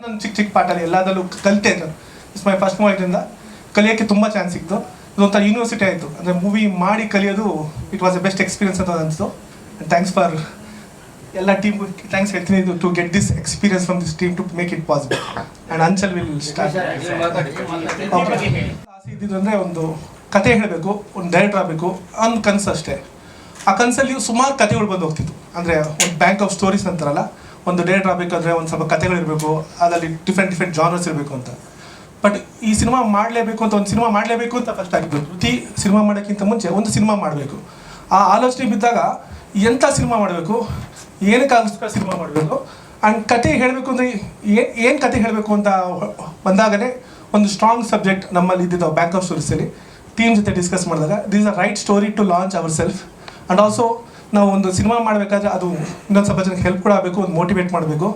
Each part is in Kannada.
ಒಂದೊಂದು ಚಿಕ್ಕ ಚಿಕ್ಕ ಪಾಠಲ್ಲಿ ಎಲ್ಲದಲ್ಲೂ ಕಲಿತೆ. ಇಟ್ಸ್ ಮೈ ಫಸ್ಟ್ ಮೂಮೆಂಟಿಂದ ಕಲಿಯೋಕ್ಕೆ ತುಂಬ ಚಾನ್ಸ್ ಸಿಕ್ತು. ಇದೊಂಥರ ಯೂನಿವರ್ಸಿಟಿ ಆಯಿತು. ಅಂದರೆ ಮೂವಿ ಮಾಡಿ ಕಲಿಯೋದು it was a best experience ಅಂತ ಅನಿಸ್ತು. ಥ್ಯಾಂಕ್ಸ್ ಫಾರ್ ಎಲ್ಲ ಟೀಮ್ಗೂ ಥ್ಯಾಂಕ್ಸ್ ಹೇಳ್ತೀನಿ ಇದು to get this experience from this team to make it possible. And Anchal will start. ಆಸೆ ಇದ್ದಿದ್ದು ಅಂದರೆ ಒಂದು ಕತೆ ಹೇಳಬೇಕು, ಒಂದು ಡೈರೆಕ್ಟರ್ ಆಗಬೇಕು, ಒಂದು ಕನಸು ಅಷ್ಟೇ. ಆ ಕನಸಲ್ಲಿ ಸುಮಾರು ಕತೆಗಳು ಬಂದು ಹೋಗ್ತಿತ್ತು. ಅಂದರೆ ಒಂದು ಬ್ಯಾಂಕ್ ಆಫ್ ಸ್ಟೋರೀಸ್ ಅಂತಾರಲ್ಲ, ಒಂದು ಡೈರೆಕ್ಟರ್ ಆಗಬೇಕಾದ್ರೆ ಒಂದು ಸ್ವಲ್ಪ ಕತೆಗಳಿರಬೇಕು, ಅದರಲ್ಲಿ ಡಿಫ್ರೆಂಟ್ ಜಾನರ್ಸ್ ಇರಬೇಕು ಅಂತ. ಬಟ್ ಈ ಸಿನಿಮಾ ಮಾಡಲೇಬೇಕು ಅಂತ, ಒಂದು ಸಿನಿಮಾ ಮಾಡಲೇಬೇಕು ಅಂತ ಫಸ್ಟ್ ಆಗಿದ್ದು. ಪ್ರತಿ ಸಿನಿಮಾ ಮಾಡೋಕ್ಕಿಂತ ಮುಂಚೆ ಒಂದು ಸಿನಿಮಾ ಮಾಡಬೇಕು. ಆ ಆಲೋಚನೆ ಬಿದ್ದಾಗ ಎಂಥ ಸಿನಿಮಾ ಮಾಡಬೇಕು, ಏನಕ್ಕಾಗೋಸ್ಕರ ಸಿನಿಮಾ ಮಾಡಬೇಕು, ಆ್ಯಂಡ್ ಕತೆ ಹೇಳಬೇಕು ಅಂದರೆ ಏನು ಕತೆ ಹೇಳಬೇಕು ಅಂತ ಬಂದಾಗಲೇ ಒಂದು ಸ್ಟ್ರಾಂಗ್ ಸಬ್ಜೆಕ್ಟ್ ನಮ್ಮಲ್ಲಿ ಇದ್ದಿದ್ದು ಬ್ಯಾಂಕ್ ಆಫ್ ಸ್ಟೋರೀಸಲ್ಲಿ ಟೀಮ್ ಜೊತೆ ಡಿಸ್ಕಸ್ ಮಾಡಿದಾಗ this a right story to launch our self. And also ನಾವು ಒಂದು ಸಿನಿಮಾ ಮಾಡಬೇಕಾದ್ರೆ ಅದು ಇನ್ನೊಂದು ಸ್ವಲ್ಪ ಜನಕ್ಕೆ ಹೆಲ್ಪ್ ಕೂಡ ಆಗಬೇಕು, ಒಂದು ಮೋಟಿವೇಟ್ ಮಾಡಬೇಕು.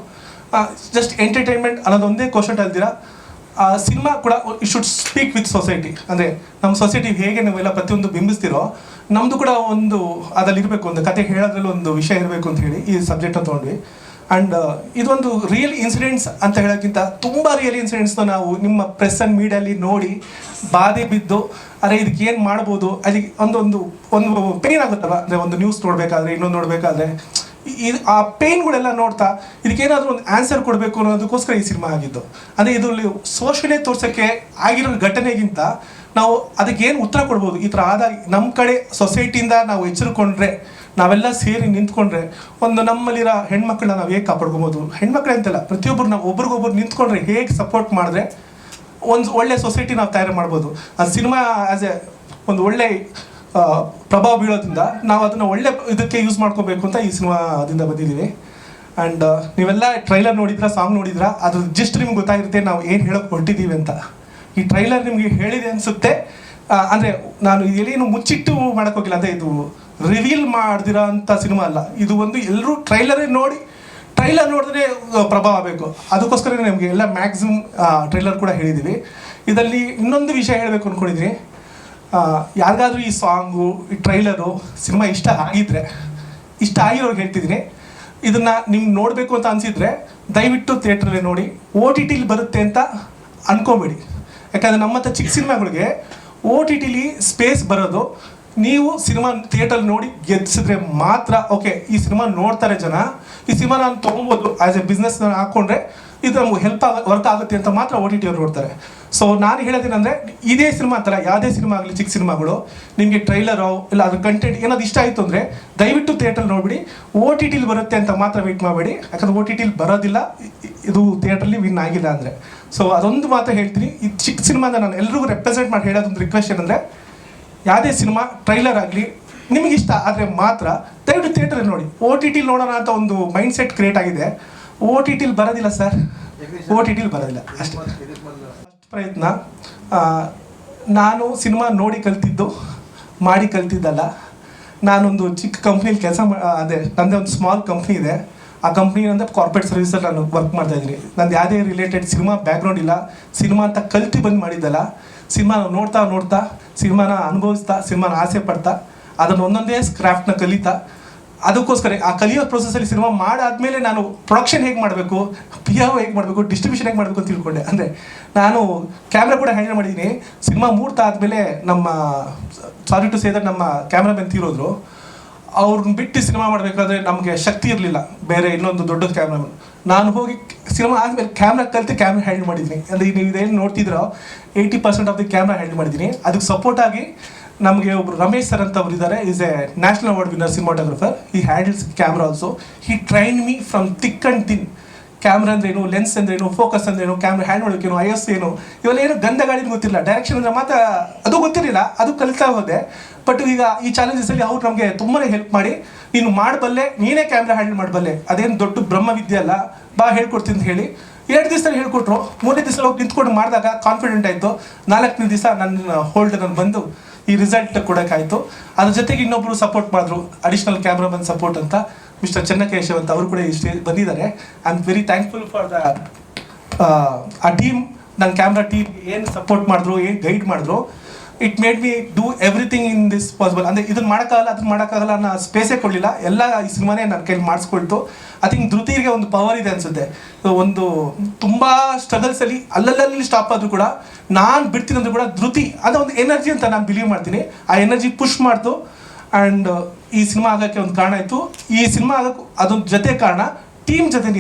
ಜಸ್ಟ್ ಎಂಟರ್ಟೈನ್ಮೆಂಟ್ ಅನ್ನೋದೊಂದೇ ಕ್ವಶನ್ ಅಲ್ದಿರ ಸಿನಿಮಾ ಕೂಡ it should speak with society. ಅಂದರೆ ನಮ್ಮ ಸೊಸೈಟಿ ಹೇಗೆ ನಾವೆಲ್ಲ ಪ್ರತಿಯೊಂದು ಬಿಂಬಿಸ್ತಿರೋ ನಮ್ಮದು ಕೂಡ ಒಂದು ಅದಲ್ಲಿ ಇರಬೇಕು, ಒಂದು ಕತೆ ಹೇಳೋದ್ರಲ್ಲಿ ಒಂದು ವಿಷಯ ಇರಬೇಕು ಅಂತ ಹೇಳಿ ಈ ಸಬ್ಜೆಕ್ಟನ್ನು ತೊಗೊಂಡ್ವಿ. ಆ್ಯಂಡ್ ಇದೊಂದು ರಿಯಲ್ ಇನ್ಸಿಡೆಂಟ್ಸ್ ಅಂತ ಹೇಳೋಕ್ಕಿಂತ ತುಂಬ ರಿಯಲ್ ಇನ್ಸಿಡೆಂಟ್ಸ್ನ ನಾವು ನಿಮ್ಮ ಪ್ರೆಸ್ ಆ್ಯಂಡ್ ಮೀಡಿಯಲ್ಲಿ ನೋಡಿ ಬಾಧೆ ಬಿದ್ದು ಅರೆ ಇದಕ್ಕೆ ಏನು ಮಾಡ್ಬೋದು, ಅದಕ್ಕೆ ಒಂದು ಪೇನ್ ಆಗುತ್ತಲ್ಲ. ಅಂದರೆ ಒಂದು ನ್ಯೂಸ್ ನೋಡಬೇಕಾದ್ರೆ ಇನ್ನೊಂದು ನೋಡಬೇಕಾದ್ರೆ ಆ ಪೇನ್ಗಳೆಲ್ಲ ನೋಡ್ತಾ ಇದಕ್ಕೇನಾದರೂ ಒಂದು ಆನ್ಸರ್ ಕೊಡಬೇಕು ಅನ್ನೋದಕ್ಕೋಸ್ಕರ ಈ ಸಿನಿಮಾ ಆಗಿದ್ದು. ಅಂದರೆ ಇದರಲ್ಲಿ ಸೋಷಿಯಲೇ ತೋರ್ಸೋಕ್ಕೆ ಆಗಿರೋ ಘಟನೆಗಿಂತ ನಾವು ಅದಕ್ಕೆ ಏನು ಉತ್ತರ ಕೊಡ್ಬೋದು, ಈ ಥರ ಆದಾಗ ನಮ್ಮ ಕಡೆ ಸೊಸೈಟಿಯಿಂದ ನಾವು ಎಚ್ಚರಿಕೊಂಡ್ರೆ, ನಾವೆಲ್ಲ ಸೇರಿ ನಿಂತ್ಕೊಂಡ್ರೆ ಒಂದು ನಮ್ಮಲ್ಲಿರೋ ಹೆಣ್ಮಕ್ಳನ್ನ ನಾವು ಹೇಗೆ ಕಾಪಾಡ್ಕೊಬೋದು, ಹೆಣ್ಮಕ್ಳೇ ಅಂತಲ್ಲ ಪ್ರತಿಯೊಬ್ಬರು ನಾವು ಒಬ್ರಿಗೊಬ್ರು ನಿಂತ್ಕೊಂಡ್ರೆ ಹೇಗೆ ಸಪೋರ್ಟ್ ಮಾಡಿದ್ರೆ ಒಂದು ಒಳ್ಳೆ ಸೊಸೈಟಿ ನಾವು ತಯಾರು ಮಾಡ್ಬೋದು. ಆ ಸಿನಿಮಾ ಆ್ಯಸ್ ಎ ಒಂದು ಒಳ್ಳೆ ಪ್ರಭಾವ ಬೀಳೋದ್ರಿಂದ ನಾವು ಅದನ್ನು ಒಳ್ಳೆ ಇದಕ್ಕೆ ಯೂಸ್ ಮಾಡ್ಕೋಬೇಕು ಅಂತ ಈ ಸಿನಿಮಾದಿಂದ ಬಂದಿದ್ದೀವಿ. ಆ್ಯಂಡ್ ನೀವೆಲ್ಲ ಟ್ರೈಲರ್ ನೋಡಿದ್ರಾ, ಸಾಂಗ್ ನೋಡಿದ್ರಾ, ಅದ್ರ ಜಸ್ಟ್ ನಿಮ್ಗೆ ಗೊತ್ತಾಗಿರುತ್ತೆ ನಾವು ಏನು ಹೇಳೋಕೆ ಹೊರಟಿದ್ದೀವಿ ಅಂತ. ಈ ಟ್ರೈಲರ್ ನಿಮಗೆ ಹೇಳಿದೆ ಅನಿಸುತ್ತೆ. ಅಂದರೆ ನಾನು ಎಲ್ಲಿನೂ ಮುಚ್ಚಿಟ್ಟು ಮಾಡೋಕ್ಕೋಗಿಲ್ಲ, ಅಂದರೆ ಇದು ರಿವೀಲ್ ಮಾಡ್ದಿರೋ ಅಂಥ ಸಿನಿಮಾ ಅಲ್ಲ. ಇದು ಒಂದು ಎಲ್ಲರೂ ಟ್ರೈಲರೇ ನೋಡಿ, ಟ್ರೈಲರ್ ನೋಡಿದ್ರೆ ಪ್ರಭಾವ ಬೇಕು, ಅದಕ್ಕೋಸ್ಕರ ನಮಗೆ ಎಲ್ಲ ಮ್ಯಾಕ್ಸಿಮಮ್ ಟ್ರೈಲರ್ ಕೂಡ ಹೇಳಿದ್ದೀವಿ. ಇದರಲ್ಲಿ ಇನ್ನೊಂದು ವಿಷಯ ಹೇಳಬೇಕು ಅಂದ್ಕೊಂಡಿದ್ದೀನಿ. ಯಾರಿಗಾದ್ರೂ ಈ ಸಾಂಗು, ಈ ಟ್ರೈಲರು, ಸಿನಿಮಾ ಇಷ್ಟ ಆಗಿರೋರ್ಗೆ ಹೇಳ್ತಿದ್ದೀನಿ, ಇದನ್ನು ನಿಮ್ಗೆ ನೋಡಬೇಕು ಅಂತ ಅನಿಸಿದರೆ ದಯವಿಟ್ಟು ಥಿಯೇಟ್ರಲ್ಲಿ ನೋಡಿ. OTT ಬರುತ್ತೆ ಅಂತ ಅನ್ಕೋಬೇಡಿ. ಯಾಕಂದರೆ ನಮ್ಮಂಥ ಚಿಕ್ಕ ಸಿನಿಮಾಗಳಿಗೆ OTT ಸ್ಪೇಸ್ ಬರೋದು ನೀವು ಸಿನಿಮಾ ಥಿಯೇಟ್ರಲ್ಲಿ ನೋಡಿ ಗೆಲ್ಲಿಸಿದ್ರೆ ಮಾತ್ರ. ಓಕೆ, ಈ ಸಿನಿಮಾ ನೋಡ್ತಾರೆ ಜನ, ಈ ಸಿನಿಮಾ ನಾನು ತೊಗೊಬೋದು ಆ್ಯಸ್ ಎ ಬಿಸ್ನೆಸ್ ಹಾಕ್ಕೊಂಡ್ರೆ ಇದು ನಮ್ಗೆ ವರ್ಕ್ ಆಗುತ್ತೆ ಅಂತ ಮಾತ್ರ OTT ಅವ್ರು ನೋಡ್ತಾರೆ. ಸೊ ನಾನು ಹೇಳೋದೇನೆಂದರೆ ಇದೇ ಸಿನಿಮಾ ಅಂತಲ್ಲ, ಯಾವುದೇ ಸಿನಿಮಾ ಆಗಲಿ, ಚಿಕ್ಕ ಸಿನಿಮಾಗಳು ನಿಮಗೆ ಟ್ರೈಲರೋ ಇಲ್ಲ ಅದ್ರ ಕಂಟೆಂಟ್ ಏನಾದ್ರು ಇಷ್ಟ ಆಯಿತು ಅಂದರೆ ದಯವಿಟ್ಟು ಥಿಯೇಟ್ರಲ್ಲಿ ನೋಡಿಬಿಡಿ. OTT ಬರುತ್ತೆ ಅಂತ ಮಾತ್ರ ವೆಯ್ಟ್ ಮಾಡಬೇಡಿ, ಯಾಕಂದರೆ OTT ಬರೋದಿಲ್ಲ ಇದು ಥಿಯೇಟ್ರಲ್ಲಿ ವಿನ್ ಆಗಿಲ್ಲ ಅಂದರೆ. ಸೊ ಅದೊಂದು ಮಾತ್ರ ಹೇಳ್ತೀನಿ. ಈ ಚಿಕ್ಕ ಸಿನಿಮಾದ ನಾನು ಎಲ್ರಿಗೂ ರೆಪ್ರೆಸೆಂಟ್ ಮಾಡಿ ಹೇಳೋದೊಂದು ರಿಕ್ವೆಸ್ಟ್ ಏನಂದರೆ, ಯಾವುದೇ ಸಿನಿಮಾ ಟ್ರೈಲರ್ ಆಗಲಿ ನಿಮಗೆ ಇಷ್ಟ ಆದರೆ ಮಾತ್ರ ದಯವಿಟ್ಟು ಥಿಯೇಟ್ರಲ್ಲಿ ನೋಡಿ. OTT ನೋಡೋಣ ಅಂತ ಒಂದು ಮೈಂಡ್ ಸೆಟ್ ಕ್ರಿಯೇಟ್ ಆಗಿದೆ. OTT ಬರೋದಿಲ್ಲ ಸರ್, OTT ಬರೋದಿಲ್ಲ ಅಷ್ಟೇ. ಫಸ್ಟ್ ಪ್ರಯತ್ನ. ನಾನು ಸಿನಿಮಾ ನೋಡಿ ಕಲ್ತಿದ್ದು, ಮಾಡಿ ಕಲ್ತಿದ್ದಲ್ಲ. ನಾನೊಂದು ಚಿಕ್ಕ ಕಂಪ್ನಿಲಿ ಕೆಲಸ ಅದೇ ನನ್ನದೇ ಒಂದು ಸ್ಮಾಲ್ ಕಂಪ್ನಿ ಇದೆ. ಆ ಕಂಪ್ನಿ ಅಂದರೆ ಕಾರ್ಪೊರೇಟ್ ಸರ್ವಿಸಲ್ಲಿ ನಾನು ವರ್ಕ್ ಮಾಡ್ತಾಯಿದ್ದೀನಿ. ನಂದು ಯಾವುದೇ ರಿಲೇಟೆಡ್ ಸಿನಿಮಾ ಬ್ಯಾಕ್ಗ್ರೌಂಡ್ ಇಲ್ಲ. ಸಿನಿಮಾ ಅಂತ ಕಲ್ತು ಬಂದು ಮಾಡಿದ್ದಲ್ಲ. ಸಿನಿಮಾ ನೋಡ್ತಾ ಸಿನಿಮಾನ ಅನುಭವಿಸ್ತಾ, ಸಿನಿಮಾನ ಆಸೆ ಪಡ್ತಾ, ಅದನ್ನು ಒಂದೊಂದೇ ಕ್ರಾಫ್ಟ್ನ ಕಲಿತಾ, ಅದಕ್ಕೋಸ್ಕರ ಆ ಕಲಿಯೋ ಪ್ರೊಸೆಸಲ್ಲಿ ಸಿನಿಮಾ ಮಾಡಾದ್ಮೇಲೆ ನಾನು ಪ್ರೊಡಕ್ಷನ್ ಹೇಗೆ ಮಾಡಬೇಕು, PR ಹೇಗೆ ಮಾಡಬೇಕು, ಡಿಸ್ಟ್ರಿಬ್ಯೂಷನ್ ಹೇಗೆ ಮಾಡಬೇಕು ಅಂತ ತಿಳ್ಕೊಂಡೆ. ಅಂದರೆ ನಾನು ಕ್ಯಾಮ್ರಾ ಕೂಡ ಹ್ಯಾಂಡಲ್ ಮಾಡಿದ್ದೀನಿ. ಸಿನಿಮಾ ಮೂರ್ತ ಆದಮೇಲೆ ನಮ್ಮ ಸಾರಿ ಟು ಸೇ ದಟ್ ನಮ್ಮ ಕ್ಯಾಮ್ರಾಮನ್ ತೀರೋದ್ರು. ಅವ್ರನ್ನ ಬಿಟ್ಟು ಸಿನಿಮಾ ಮಾಡಬೇಕಾದ್ರೆ ನಮಗೆ ಶಕ್ತಿ ಇರಲಿಲ್ಲ, ಬೇರೆ ಇನ್ನೊಂದು ದೊಡ್ಡ ಕ್ಯಾಮ್ರಾಮನ್. ನಾನು ಹೋಗಿ ಸಿನಿಮಾ ಆದಮೇಲೆ ಕ್ಯಾಮ್ರಾ ಕಲಿತು ಕ್ಯಾಮ್ರಾ ಹ್ಯಾಂಡಲ್ ಮಾಡಿದ್ದೀನಿ. ಅಂದರೆ ನೀವು ಇದೇನು ನೋಡ್ತಿದ್ರೋ 80% ಆಫ್ ದಿ ಕ್ಯಾಮ್ರಾ ಹ್ಯಾಂಡಲ್ ಮಾಡಿದ್ದೀನಿ. ಅದಕ್ಕೆ ಸಪೋರ್ಟಾಗಿ ನಮಗೆ ಒಬ್ಬರು ರಮೇಶ್ ಸರ್ ಅಂತ ಅವರು ಇದ್ದಾರೆ. Is a national award winner cinematographer. He handles camera also. He train me from thick and thin. Camera ಅಂದ್ರೇನು, ಲೆನ್ಸ್ ಅಂದ್ರೇನು, ಫೋಕಸ್ ಅಂದ್ರೇನು, ಕ್ಯಾಮ್ರಾ ಹ್ಯಾಂಡ್ ಮಾಡೋಕ್ಕೇನು, IS ಏನು, ಇವೆಲ್ಲ ಏನು ಗಂಧ ಗಾಡಿನ ಗೊತ್ತಿಲ್ಲ. ಡೈರೆಕ್ಷನ್ ಅಂದರೆ ಮಾತ್ರ ಅದು ಗೊತ್ತಿರಲಿಲ್ಲ, ಅದು ಕಲಿತಾ ಹೋದೆ. ಬಟ್ ಈಗ ಈ ಚಾಲೆಂಜಸಲ್ಲಿ ಅವ್ರು ನಮಗೆ ತುಂಬಾ ಹೆಲ್ಪ್ ಮಾಡಿ, ನೀನು ಮಾಡಬಲ್ಲೆ, ನೀನೇ ಕ್ಯಾಮ್ರಾ ಹ್ಯಾಂಡಲ್ ಮಾಡಬಲ್ಲೆ, ಅದೇನು ದೊಡ್ಡ ಬ್ರಹ್ಮವಿದ್ಯೆ ಅಲ್ಲ, ಬಾ ಹೇಳ್ಕೊಡ್ತೀನಿ ಅಂತ ಹೇಳಿ 2 ದಿವಸದಲ್ಲಿ ಹೇಳ್ಕೊಟ್ರು. 3ನೇ ದಿವಸ ಹೋಗಿ ನಿಂತ್ಕೊಂಡು ಮಾಡಿದಾಗ ಕಾನ್ಫಿಡೆಂಟ್ ಆಯಿತು. 4ನೇ ದಿವಸ ನನ್ನ ಹೋಲ್ಡ್ ನಾನು ಬಂದು ಈ ರಿಸಲ್ಟ್ ಕೊಡೋಕ್ಕಾಯಿತು. ಅದ್ರ ಜೊತೆಗೆ ಇನ್ನೊಬ್ಬರು ಸಪೋರ್ಟ್ ಮಾಡಿದ್ರು, ಅಡಿಷ್ನಲ್ ಕ್ಯಾಮ್ರಾಮನ್ ಸಪೋರ್ಟ್ ಅಂತ ಮಿಸ್ಟರ್ ಚೆನ್ನಕೇಶವ್ ಅಂತ, ಅವರು ಕೂಡ ಇಷ್ಟೇ ಬಂದಿದ್ದಾರೆ. I am very thankful for the ಆ ಟೀಮ್. ನನ್ನ ಕ್ಯಾಮ್ರಾ ಟೀಮ್ ಏನು ಸಪೋರ್ಟ್ ಮಾಡಿದ್ರು, ಏನು ಗೈಡ್ ಮಾಡಿದ್ರು. It made me do everything in this possible. ಅಂದರೆ ಇದನ್ನು ಮಾಡೋಕ್ಕಾಗಲ್ಲ ಅನ್ನೋ ಸ್ಪೇಸೇ ಕೊಡಲಿಲ್ಲ. ಎಲ್ಲ ಈ ಸಿನಿಮಾನೇ ನನ್ನ ಕೈಲಿ ಮಾಡಿಸ್ಕೊಳ್ತು. ಐ ಥಿಂಕ್ ಧೃತಿಗೆ ಒಂದು ಪವರ್ ಇದೆ ಅನಿಸುತ್ತೆ. ಒಂದು ತುಂಬ ಸ್ಟ್ರಗಲ್ಸಲ್ಲಿ ಅಲ್ಲಲ್ಲಿ ಸ್ಟಾಪ್ ಆದರೂ ಕೂಡ ನಾನು ಬಿಡ್ತೀನಿ ಕೂಡ ಧೃತಿ ಅದು ಒಂದು ಎನರ್ಜಿ ಅಂತ ನಾನು ಬಿಲೀವ್ ಮಾಡ್ತೀನಿ. ಆ ಎನರ್ಜಿ ಪುಷ್ ಮಾಡ್ತು ಆ್ಯಂಡ್ ಈ ಸಿನಿಮಾ ಆಗೋಕ್ಕೆ ಒಂದು ಕಾರಣ ಆಯಿತು. ಈ ಸಿನಿಮಾ ಆಗೋಕ್ಕೆ ಅದೊಂದು ಜೊತೆ ಕಾರಣ ಟೀಮ್ ಜೊತೆ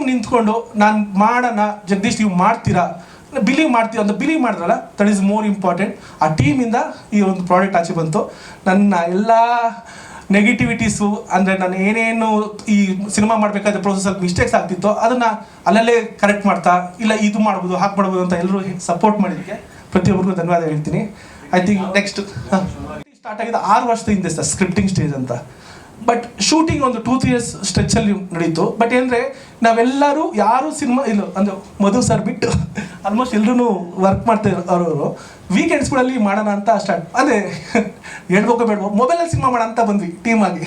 ನಿಂತ್ಕೊಂಡು ನಾನು ಮಾಡೋಣ ಜಗದೀಶ್ ನೀವು ಮಾಡ್ತೀರಾ ಬಿಲೀವ್ ಮಾಡ್ತೀವಿ ಅಂತ ಬಿಲೀವ್ ಮಾಡಿದ್ರಲ್ಲ, ದಟ್ ಈಸ್ ಮೋರ್ ಇಂಪಾರ್ಟೆಂಟ್. ಆ ಟೀಮಿಂದ ಈ ಒಂದು ಪ್ರಾಡಕ್ಟ್ ಆಚೆ ಬಂತು. ನನ್ನ ಎಲ್ಲ ನೆಗೆಟಿವಿಟೀಸು ಅಂದರೆ ನಾನು ಏನೇನು ಈ ಸಿನಿಮಾ ಮಾಡಬೇಕಾದ ಪ್ರೋಸೆಸಲ್ಲಿ ಮಿಸ್ಟೇಕ್ಸ್ ಆಗ್ತಿತ್ತೋ ಅದನ್ನು ಅಲ್ಲಲ್ಲೇ ಕರೆಕ್ಟ್ ಮಾಡ್ತಾ ಇಲ್ಲ ಇದು ಮಾಡ್ಬೋದು ಹಾಗೆ ಮಾಡ್ಬೋದು ಅಂತ ಎಲ್ಲರೂ ಸಪೋರ್ಟ್ ಮಾಡಿದ್ದಕ್ಕೆ ಪ್ರತಿಯೊಬ್ಬರಿಗೂ ಧನ್ಯವಾದ ಹೇಳ್ತೀನಿ. ಐ ಥಿಂಕ್ ನೆಕ್ಸ್ಟ್ ಸ್ಟಾರ್ಟ್ ಆಗಿದೆ 6 ವರ್ಷದ ಹಿಂದೆ ಸರ್ ಸ್ಕ್ರಿಪ್ಟಿಂಗ್ ಸ್ಟೇಜ್ ಅಂತ. ಬಟ್ ಶೂಟಿಂಗ್ ಒಂದು 2-3 ಇಯರ್ಸ್ ಸ್ಟ್ರೆಚ್ಚಲ್ಲಿ ನಡೀತು. ಬಟ್ ಏನಂದರೆ ನಾವೆಲ್ಲರೂ ಯಾರು ಸಿನಿಮಾ ಇಲ್ಲ ಅಂದರೆ ಮಧು ಸರ್ ಬಿಟ್ಟು ಆಲ್ಮೋಸ್ಟ್ ಎಲ್ಲರೂ ವರ್ಕ್ ಮಾಡ್ತಾರೆ. ಅವರು ವೀಕೆಂಡ್ಸ್ಗಳಲ್ಲಿ ಮಾಡೋಣ ಅಂತ ಸ್ಟಾರ್ಟ್ ಅದೇ ಹೇಳ್ಬೇಕು ಬೇಡ ಮೊಬೈಲಲ್ಲಿ ಸಿನಿಮಾ ಮಾಡೋಣ ಅಂತ ಬಂದ್ವಿ ಟೀಮಾಗಿ.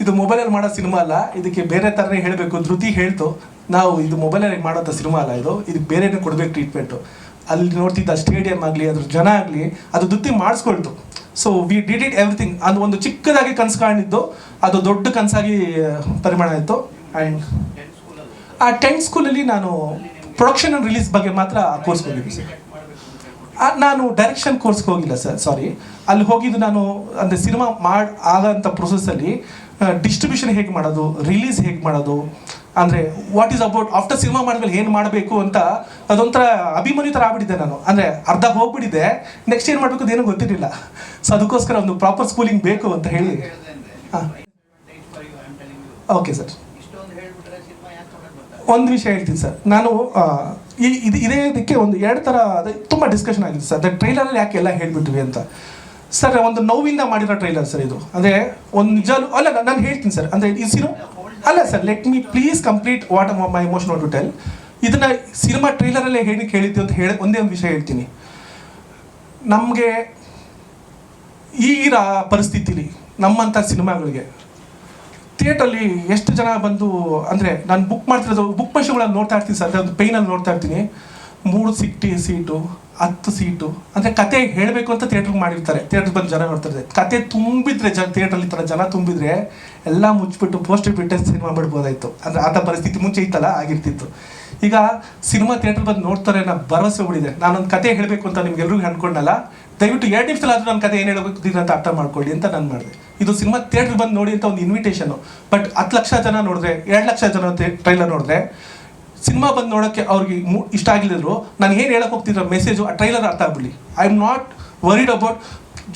ಇದು ಮೊಬೈಲಲ್ಲಿ ಮಾಡೋ ಸಿನಿಮಾ ಅಲ್ಲ, ಇದಕ್ಕೆ ಬೇರೆ ಥರನೇ ಹೇಳಬೇಕು. ಧೃತಿ ಹೇಳ್ತು ನಾವು ಇದು ಮೊಬೈಲಲ್ಲಿ ಮಾಡೋಂಥ ಸಿನಿಮಾ ಅಲ್ಲ, ಇದಕ್ಕೆ ಬೇರೆನೇ ಕೊಡಬೇಕು ಟ್ರೀಟ್ಮೆಂಟು. ಅಲ್ಲಿ ನೋಡ್ತಿದ್ದ ಸ್ಟೇಡಿಯಂ ಆಗಲಿ ಅದ್ರ ಜನ ಆಗಲಿ ಅದು ಧೃತಿ ಮಾಡಿಸ್ಕೊಳ್ತು. So we did it everything. ಅದು ಒಂದು ಚಿಕ್ಕದಾಗಿ ಕನಸು ಕಾಣಿದ್ದು ಅದು ದೊಡ್ಡ ಕನಸಾಗಿ ಪರಿಮಾಣ ಆಯಿತು. ಆ್ಯಂಡ್ ಆ 10th ಸ್ಕೂಲಲ್ಲಿ ನಾನು ಪ್ರೊಡಕ್ಷನ್ ಆ್ಯಂಡ್ ರಿಲೀಸ್ ಬಗ್ಗೆ ಮಾತ್ರ ಕೋರ್ಸ್ಗೆ ಹೋಗಿದ್ದೆ ಸರ್. ನಾನು ಡೈರೆಕ್ಷನ್ ಕೋರ್ಸ್ಗೆ ಹೋಗಿಲ್ಲ ಸರ್, ಸಾರಿ. ಅಲ್ಲಿ ಹೋಗಿದ್ದು ನಾನು ಅಂದರೆ ಸಿನಿಮಾ ಆಗೋಂಥ ಪ್ರೊಸೆಸ್ಸಲ್ಲಿ ಡಿಸ್ಟ್ರಿಬ್ಯೂಷನ್ ಹೇಗೆ ಮಾಡೋದು, ರಿಲೀಸ್ ಹೇಗೆ ಮಾಡೋದು, ಅಂದರೆ what is about after cinema ಮಾಡಿದ್ಮೇಲೆ ಏನು ಮಾಡಬೇಕು ಅಂತ ಅದೊಂಥರ ಅಭಿಮಾನಿ ಥರ ಆಗ್ಬಿಟ್ಟಿದ್ದೆ ನಾನು. ಅಂದರೆ ಅರ್ಧ ಹೋಗ್ಬಿಟ್ಟಿದ್ದೆ, ನೆಕ್ಸ್ಟ್ ಏನು ಮಾಡಬೇಕು ಅದೇನೋ ಗೊತ್ತಿರಲಿಲ್ಲ. ಸೊ ಅದಕ್ಕೋಸ್ಕರ ಒಂದು ಪ್ರಾಪರ್ ಸ್ಕೂಲಿಂಗ್ ಬೇಕು ಅಂತ ಹೇಳಿ. ಹಾಂ ಓಕೆ ಸರ್. ಒಂದು ವಿಷಯ ಹೇಳ್ತೀನಿ ಸರ್, ನಾನು ಇದಕ್ಕೆ ಒಂದು 2 ಥರ ತುಂಬ ಡಿಸ್ಕಷನ್ ಆಗಿದೆ ಸರ್. ಅದೇ ಟ್ರೈಲರಲ್ಲಿ ಯಾಕೆ ಎಲ್ಲ ಹೇಳಿಬಿಟ್ವಿ ಅಂತ. ಸರ್ ಒಂದು ನೋವಿಂದ ಮಾಡಿರೋ ಟ್ರೈಲರ್ ಸರ್ ಇದು. ಅಂದರೆ ಒಂದು ನಿಜಾಲು ಅಲ್ಲ ನಾನು ಹೇಳ್ತೀನಿ ಸರ್. ಅಂದರೆ ಈ ಸಿನಿಮಾ ಅಲ್ಲ sir, let me please complete what my emotion to tell. ಇದನ್ನು ಸಿನಿಮಾ ಟ್ರೈಲರಲ್ಲೇ ಹೇಳಿದ್ದು ಅಂತ ಒಂದೇ ಒಂದು ವಿಷಯ ಹೇಳ್ತೀನಿ. ನಮಗೆ ಈ ಪರಿಸ್ಥಿತಿಲಿ ನಮ್ಮಂಥ ಸಿನಿಮಾಗಳಿಗೆ ಥಿಯೇಟ್ರಲ್ಲಿ ಎಷ್ಟು ಜನ ಬಂದು ಅಂದರೆ ನಾನು ಬುಕ್ ಮಾಡ್ತಿರೋದು ಬುಕ್ ಮಷಿನ್ಗಳಲ್ಲಿ ನೋಡ್ತಾ ಇರ್ತೀನಿ ಸರ್. ಒಂದು ಪೈನಲ್ಲಿ ನೋಡ್ತಾ ಇರ್ತೀನಿ 3 ಸೀಟು 10 ಸೀಟು. ಅಂದರೆ ಕತೆ ಹೇಳಬೇಕು ಅಂತ ಥಿಯೇಟ್ರಿಗೆ ಮಾಡಿರ್ತಾರೆ, ಥಿಯೇಟ್ರಿಗೆ ಬಂದು ಜನ ನೋಡ್ತಾರೆ. ಕತೆ ತುಂಬಿದ್ರೆ ಥಿಯೇಟ್ರಲ್ಲಿ ಈ ಥರ ಜನ ತುಂಬಿದ್ರೆ ಎಲ್ಲ ಮುಚ್ಚಿಬಿಟ್ಟು ಪೋಸ್ಟರ್ ಬಿಟ್ಟೆ ಸಿನಿಮಾ ಬಿಡ್ಬೋದಾಯಿತು. ಅಂದರೆ ಆ ಪರಿಸ್ಥಿತಿ ಮುಂಚೆ ಇತ್ತಲ್ಲ ಆಗಿರ್ತಿತ್ತು. ಈಗ ಸಿನಿಮಾ ಥಿಯೇಟ್ರ್ ಬಂದು ನೋಡ್ತಾರೆ ಅನ್ನೋ ಭರವಸೆ ಬಿಡಿದೆ. ನಾನೊಂದು ಕತೆ ಹೇಳಬೇಕು ಅಂತ ನಿಮ್ಗೆಲ್ರಿಗೂ ಅಂದ್ಕೊಂಡಲ್ಲ, ದಯವಿಟ್ಟು 2 ನಿಮಿಷದಲ್ಲಾದರೂ ನನ್ನ ಕತೆ ಏನು ಹೇಳಬೇಕು ಅಂತ ಅರ್ಥ ಮಾಡ್ಕೊಳ್ಳಿ ಅಂತ ನಾನು ಮಾಡಿದೆ. ಇದು ಸಿನಿಮಾ ಥಿಯೇಟ್ರಿಗೆ ಬಂದು ನೋಡಿ ಅಂತ ಒಂದು ಇನ್ವಿಟೇಷನು. ಬಟ್ 10 ಲಕ್ಷ ಜನ ನೋಡಿದ್ರೆ 2 ಲಕ್ಷ ಜನ ಟ್ರೈಲರ್ ನೋಡಿದ್ರೆ ಸಿನಿಮಾ ಬಂದು ನೋಡೋಕ್ಕೆ ಅವ್ರಿಗೆ ಇಷ್ಟ ಆಗಲಿದ್ರು ನಾನು ಏನು ಹೇಳಕ್ಕೆ ಹೋಗ್ತಿರೋ ಮೆಸೇಜು ಆ ಟ್ರೈಲರ್ ಅರ್ಥ ಆಗ್ಬಿಡಿ. I am not worried about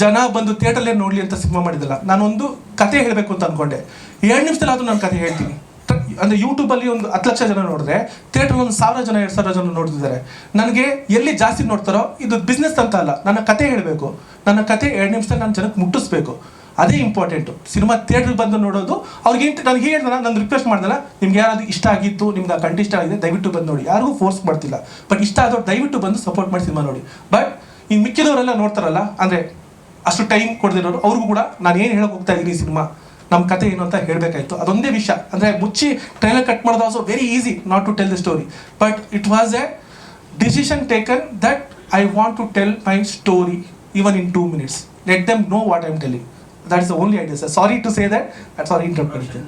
ಜನ ಬಂದು ಥಿಯೇಟ್ರಲ್ಲೇ ನೋಡಲಿ ಅಂತ ಸಿನಿಮಾ ಮಾಡಿದ್ದಲ್ಲ. ನಾನೊಂದು ಕತೆ ಹೇಳಬೇಕು ಅಂತ ಅಂದ್ಕೊಂಡೆ. 2 ನಿಮಿಷದಲ್ಲಾದರೂ ನಾನು ಕತೆ ಹೇಳ್ತೀನಿ. ಅಂದರೆ ಯೂಟ್ಯೂಬಲ್ಲಿ ಒಂದು 10 ಲಕ್ಷ ಜನ ನೋಡಿದ್ರೆ ಥಿಯೇಟ್ರಲ್ಲಿ ಒಂದು 1000 ಜನ 2000 ಜನ ನೋಡ್ತಿದ್ದಾರೆ. ನನಗೆ ಎಲ್ಲಿ ಜಾಸ್ತಿ ನೋಡ್ತಾರೋ ಇದು ಬಿಸ್ನೆಸ್ ಅಂತ ಅಲ್ಲ, ನನ್ನ ಕತೆ ಹೇಳಬೇಕು. ನನ್ನ ಕತೆ 2 ನಿಮಿಷದಲ್ಲಿ ನಾನು ಜನಕ್ಕೆ ಮುಟ್ಟಿಸ್ಬೇಕು, ಅದೇ ಇಂಪಾರ್ಟೆಂಟು. ಸಿನಿಮಾ ಥಿಯೇಟ್ರಿಗೆ ಬಂದು ನೋಡೋದು ಅವ್ರಿಗೆ ನನಗೆ ಹೇಳಿದ ನಾನು ರಿಕ್ವೆಸ್ಟ್ ಮಾಡ್ದಲ್ಲ, ನಿಮ್ಗೆ ಯಾರಾದ್ರು ಇಷ್ಟ ಆಗಿತ್ತು, ನಿಮ್ಗೆ ಆ ಕಂಟೆಂಟ್ ಇಷ್ಟ ಆಗಿದೆ ದಯವಿಟ್ಟು ಬಂದು ನೋಡಿ. ಯಾರಿಗೂ ಫೋರ್ಸ್ ಮಾಡ್ತಿಲ್ಲ, ಬಟ್ ಇಷ್ಟ ಆದವ್ರು ದಯವಿಟ್ಟು ಬಂದು ಸಪೋರ್ಟ್ ಮಾಡಿ ಸಿನಿಮಾ ನೋಡಿ. ಬಟ್ ಈ ಮಿಕ್ಕಿದವರೆಲ್ಲ ನೋಡ್ತಾರಲ್ಲ, ಅಂದರೆ ಅಷ್ಟು ಟೈಮ್ ಕೊಡದಿರೋರು ಅವ್ರಿಗೂ ಕೂಡ ನಾನು ಏನು ಹೇಳೋಕೆ ಹೋಗ್ತಾ ಇದ್ದೀನಿ ಸಿನಿಮಾ ನಮ್ಮ ಕತೆ ಏನು ಅಂತ ಹೇಳಬೇಕಾಯ್ತು. ಅದೊಂದೇ ವಿಷಯ. ಅಂದರೆ ಮುಚ್ಚಿ ಟ್ರೈಲರ್ ಕಟ್ ಮಾಡೋದು also very easy not to tell the story. But it was a decision taken that I want to tell my story even in 2 minutes. Let them know what I am telling. That is the only idea sir. Sorry to say that, sorry interrupt ಮಾಡ್ತೀನಿ.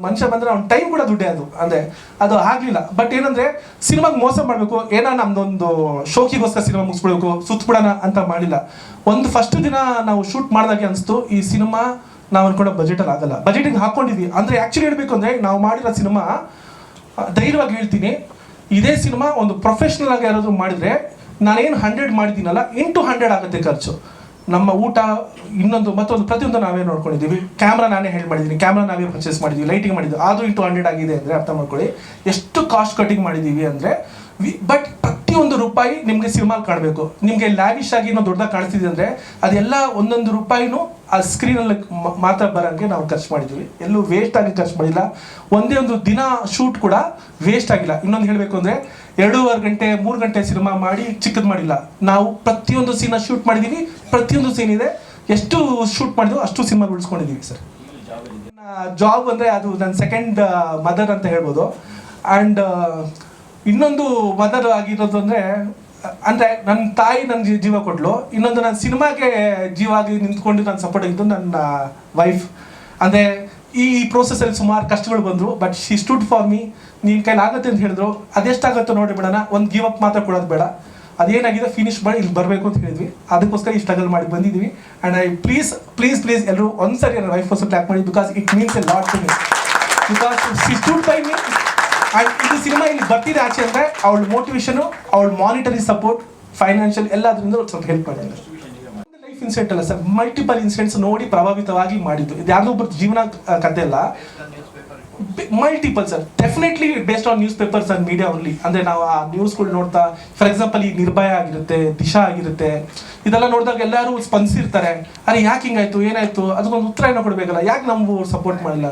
ಮನುಷ್ಯ ಬಂದರೆ ಅವ್ನ ಟೈಮ್ ಕೂಡ ದುಡ್ಡೇ ಅಂದರೆ ಅದು ಆಗಲಿಲ್ಲ. ಬಟ್ ಏನಂದರೆ ಸಿನಿಮಾಗೆ ಮೋಸ ಮಾಡಬೇಕು, ಏನೋ ನಮ್ಮದೊಂದು ಶೋಕಿಗೋಸ್ಕರ ಸಿನಿಮಾ ಮುಗಿಸ್ಬಿಡ್ಬೇಕು ಸುತ್ತಬಿಡೋಣ ಅಂತ ಮಾಡಿಲ್ಲ. ಒಂದು ಫಸ್ಟ್ ದಿನ ನಾವು ಶೂಟ್ ಮಾಡಿದಾಗೆ ಅನಿಸ್ತು ಈ ಸಿನಿಮಾ ನಾವು ಅನ್ಕೊಂಡ ಬಜೆಟಲ್ಲಿ ಆಗಲ್ಲ. ಬಜೆಟಿಗೆ ಹಾಕ್ಕೊಂಡಿದ್ವಿ. ಅಂದರೆ ಆ್ಯಕ್ಚುಲಿ ಹೇಳಬೇಕು ಅಂದರೆ ನಾವು ಮಾಡಿರೋ ಸಿನಿಮಾ ಧೈರ್ಯವಾಗಿ ಹೇಳ್ತೀನಿ, ಇದೇ ಸಿನಿಮಾ ಒಂದು ಪ್ರೊಫೆಷ್ನಲ್ ಆಗಿ ಯಾರಾದರೂ ಮಾಡಿದರೆ ನಾನೇನು 100 ಮಾಡಿದ್ದೀನಲ್ಲ ಇಂಟು 100 ಆಗುತ್ತೆ ಖರ್ಚು. ನಮ್ಮ ಊಟ ಇನ್ನೊಂದು ಮತ್ತೊಂದು ಪ್ರತಿಯೊಂದು ನಾವೇ ನೋಡ್ಕೊಂಡಿದ್ದೀವಿ. ಕ್ಯಾಮ್ರಾ ನಾನೇ ಹೇಳಿ ಮಾಡಿದ್ದೀನಿ, ಕ್ಯಾಮ್ರಾ ನಾವೇ ಪರ್ಚೇಸ್ ಮಾಡಿದ್ದೀವಿ, ಲೈಟಿಂಗ್ ಮಾಡಿದ್ದೀವಿ. ಆದರೂ ಇಂಟು 100 ಆಗಿದೆ ಅಂದರೆ ಅರ್ಥ ಮಾಡ್ಕೊಳ್ಳಿ ಎಷ್ಟು ಕಾಸ್ಟ್ ಕಟಿಂಗ್ ಮಾಡಿದ್ದೀವಿ ಅಂದರೆ. ಬಟ್ ಪ್ರತಿಯೊಂದು ರೂಪಾಯಿ ನಿಮಗೆ ಸಿನಿಮಾಲ್ ಕಾಣಬೇಕು. ನಿಮಗೆ ಲ್ಯಾವಿಶ್ ಆಗಿ ಇನ್ನೂ ದೊಡ್ಡದಾಗಿ ಕಾಣಿಸ್ತಿದೆ ಅಂದರೆ ಅದೆಲ್ಲ ಒಂದೊಂದು ರೂಪಾಯಿನೂ ಆ ಸ್ಕ್ರೀನಲ್ಲಿ ಮಾತ್ರ ಬರೋಂಗೆ ನಾವು ಖರ್ಚು ಮಾಡಿದ್ದೀವಿ. ಎಲ್ಲೂ ವೇಸ್ಟ್ ಆಗಿ ಖರ್ಚು ಮಾಡಿಲ್ಲ. ಒಂದೇ ಒಂದು ದಿನ ಶೂಟ್ ಕೂಡ ವೇಸ್ಟ್ ಆಗಿಲ್ಲ. ಇನ್ನೊಂದು ಹೇಳಬೇಕು ಅಂದರೆ 2.5 ಗಂಟೆ 3 ಗಂಟೆ ಸಿನಿಮಾ ಮಾಡಿ ಚಿಕ್ಕದು ಮಾಡಿಲ್ಲ. ನಾವು ಪ್ರತಿಯೊಂದು ಸೀನ ಶೂಟ್ ಮಾಡಿದ್ದೀವಿ. ಪ್ರತಿಯೊಂದು ಸೀನ್ ಇದೆ, ಎಷ್ಟು ಶೂಟ್ ಮಾಡಿದ್ವಿ ಅಷ್ಟು ಸಿನಿಮಾ ಉಳಿಸ್ಕೊಂಡಿದ್ದೀವಿ ಸರ್. ಜಾಬ್ ಅಂದರೆ ಅದು ನನ್ನ ಸೆಕೆಂಡ್ ಮದರ್ ಅಂತ ಹೇಳ್ಬೋದು. ಆ್ಯಂಡ್ ಇನ್ನೊಂದು ಮದರ್ ಆಗಿರೋದು ಅಂದರೆ ಅಂದರೆ ನನ್ನ ತಾಯಿ ನನ್ನ ಜೀವ ಕೊಟ್ಲು, ಇನ್ನೊಂದು ನನ್ನ ಸಿನಿಮಾಗೆ ಜೀವ ಆಗಿ ನಿಂತ್ಕೊಂಡು ನಾನು ಸಪೋರ್ಟ್ ಆಗಿದ್ದು ನನ್ನ ವೈಫ್. ಅಂದರೆ ಈ ಪ್ರೋಸೆಸ್ಸಲ್ಲಿ ಸುಮಾರು ಕಷ್ಟಗಳು ಬಂದರು, but she stood for me. ನಿನ್ನ ಕೈಲಿ ಆಗುತ್ತೆ ಅಂತ ಹೇಳಿದ್ರು. ಅದೆಷ್ಟಾಗುತ್ತೋ ನೋಡಿ ಬಿಡೋಣ, ಒಂದು ಗಿವ್ ಅಪ್ ಮಾತ್ರ ಕೊಡೋದು ಬೇಡ, ಅದೇನಾಗಿದೆ ಫಿನಿಶ್ ಮಾಡಿ ಇಲ್ಲಿ ಬರಬೇಕು ಅಂತ ಹೇಳಿದ್ವಿ. ಅದಕ್ಕೋಸ್ಕರ ಈ ಸ್ಟ್ರಗಲ್ ಮಾಡಿ ಬಂದಿದ್ದೀವಿ. ಆ್ಯಂಡ್ ಐ ಪ್ಲೀಸ್ ಎಲ್ಲರೂ ಒಂದ್ಸರಿ ನನ್ನ ವೈಫ್ ಹೊಸ ಟ್ಯಾಕ್ ಮಾಡಿ, because it means a lot to me, because she stood by me. And ಇದು ಸಿನಿಮಾ ಇಲ್ಲಿ ಬರ್ತಿದೆ ಆಚೆ ಅಂದರೆ ಅವಳ ಮೋಟಿವೇಶನು, ಅವಳ ಮಾನಿಟರಿ ಸಪೋರ್ಟ್, ಫೈನಾನ್ಷಿಯಲ್ ಎಲ್ಲದರಿಂದ ಸ್ವಲ್ಪ ಹೆಲ್ಪ್ ಮಾಡಿದ್ದಾರೆ. ಲೈಫ್ ಇನ್ಸಿಡೆಂಟ್ ಅಲ್ಲ ಸರ್, ಮಲ್ಟಿಪಲ್ ಇನ್ಸಿಡೆಂಟ್ಸ್ ನೋಡಿ ಪ್ರಭಾವಿತವಾಗಿ ಮಾಡಿದ್ದು. ಇದು ಯಾರ್ದೋ ಒಬ್ಬರು ಜೀವನ ಕಥೆ ಅಲ್ಲ, multiple sir, definitely based on news papers and media only. ಅಂದರೆ ನಾವು ಆ ನ್ಯೂಸ್ಗಳು ನೋಡ್ತಾ, ಫಾರ್ ಎಕ್ಸಾಂಪಲ್ ಈ ನಿರ್ಭಯ ಆಗಿರುತ್ತೆ, ದಿಶಾ ಆಗಿರುತ್ತೆ, ಇದೆಲ್ಲ ನೋಡಿದಾಗ ಎಲ್ಲರೂ ಸ್ಪಂದಿಸಿರ್ತಾರೆ. ಅರೆ ಯಾಕೆ ಹಿಂಗಾಯ್ತು, ಏನಾಯ್ತು, ಅದಕ್ಕೊಂದು ಉತ್ತರ ಏನೋ ಕೊಡಬೇಕಲ್ಲ, ಯಾಕೆ ನಮಗೂ ಸಪೋರ್ಟ್ ಮಾಡಿಲ್ಲ.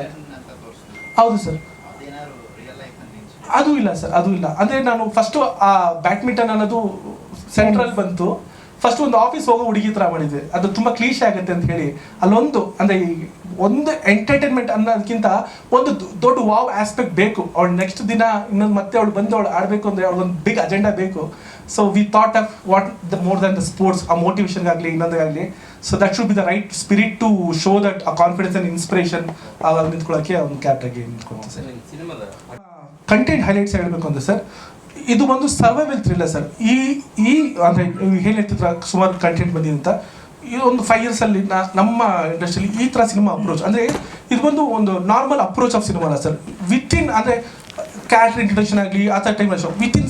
ಹೌದು ಸರ್, ಅದು ಇಲ್ಲ ಸರ್, ಅದು ಇಲ್ಲ. ಅಂದರೆ ನಾನು ಫಸ್ಟು ಆ ಬ್ಯಾಡ್ಮಿಂಟನ್ ಅನ್ನೋದು ಸೆಂಟ್ರಲ್ ಬಂತು, ಫಸ್ಟ್ ಒಂದು ಆಫೀಸ್ ಹೋಗೋ ಹುಡುಗಿ ಥರ ಮಾಡಿದ್ದೆ. ಅದು ತುಂಬ ಕ್ಲೀಶೆ ಆಗುತ್ತೆ ಅಂತ ಹೇಳಿ ಅಲ್ಲೊಂದು ಅಂದರೆ ಒಂದು ಎಂಟರ್ಟೈನ್ಮೆಂಟ್ ಅನ್ನೋದಕ್ಕಿಂತ ಒಂದು ದೊಡ್ಡ ವಾವ್ ಆಸ್ಪೆಕ್ಟ್ ಬೇಕು. ಅವಳು ನೆಕ್ಸ್ಟ್ ದಿನ ಇನ್ನೊಂದು ಮತ್ತೆ ಅವಳು ಬಂದು ಅವಳು ಆಡಬೇಕು ಅಂದರೆ ಅವಳೊಂದು ಬಿಗ್ ಅಜೆಂಡಾ ಬೇಕು. So we thought of what the more than the sports, ಆ ಮೋಟಿವೇಶನ್ಗಾಗಲಿ ಇನ್ನೊಂದಾಗಲಿ. So that should be the right spirit to show that ಆ ಕಾನ್ಫಿಡೆನ್ಸ್ ಆ್ಯಂಡ್ ಇನ್ಸ್ಪಿರೇಷನ್ ಆವಾಗ ನಿಂತ್ಕೊಳ್ಳೋಕ್ಕೆ ಒಂದು ಕ್ಯಾರೆಕ್ಟರ್ಗೆ ನಿಂತ್ಕೊಳ್ತೀವಿ ಸರ್. ಕಂಟೆಂಟ್ ಹೈಲೈಟ್ಸ್ ಹೇಳಬೇಕು ಅಂದರೆ ಸರ್, ಇದು ಒಂದು ಸರ್ವೈವಲ್ ಥ್ರಿಲ್ಲರ್ ಸರ್. ಈ ಅಂದರೆ ಏನು ಹೇಳ್ತಿದ್ರ ಸುಮಾರು ಕಂಟೆಂಟ್ ಬಂದಿದೆ ಅಂತ. ಇದು ಒಂದು 5 yearsಲ್ಲಿ ನಮ್ಮ ಇಂಡಸ್ಟ್ರಿಯಲ್ಲಿ ಈ ಥರ ಸಿನಿಮಾ ಅಪ್ರೋಚ್ ಅಂದರೆ ಇದು ಒಂದು ನಾರ್ಮಲ್ ಅಪ್ರೋಚ್ ಆಫ್ ಸಿನಿಮಾ ಅಲ್ಲ ಸರ್. ವಿತಿನ್ ಅಂದರೆ ಕ್ಯಾರೆಕ್ಟರ್ ಇಂಟ್ರಡಕ್ಷನ್ ಆಗಲಿ ಆ ಥರ time within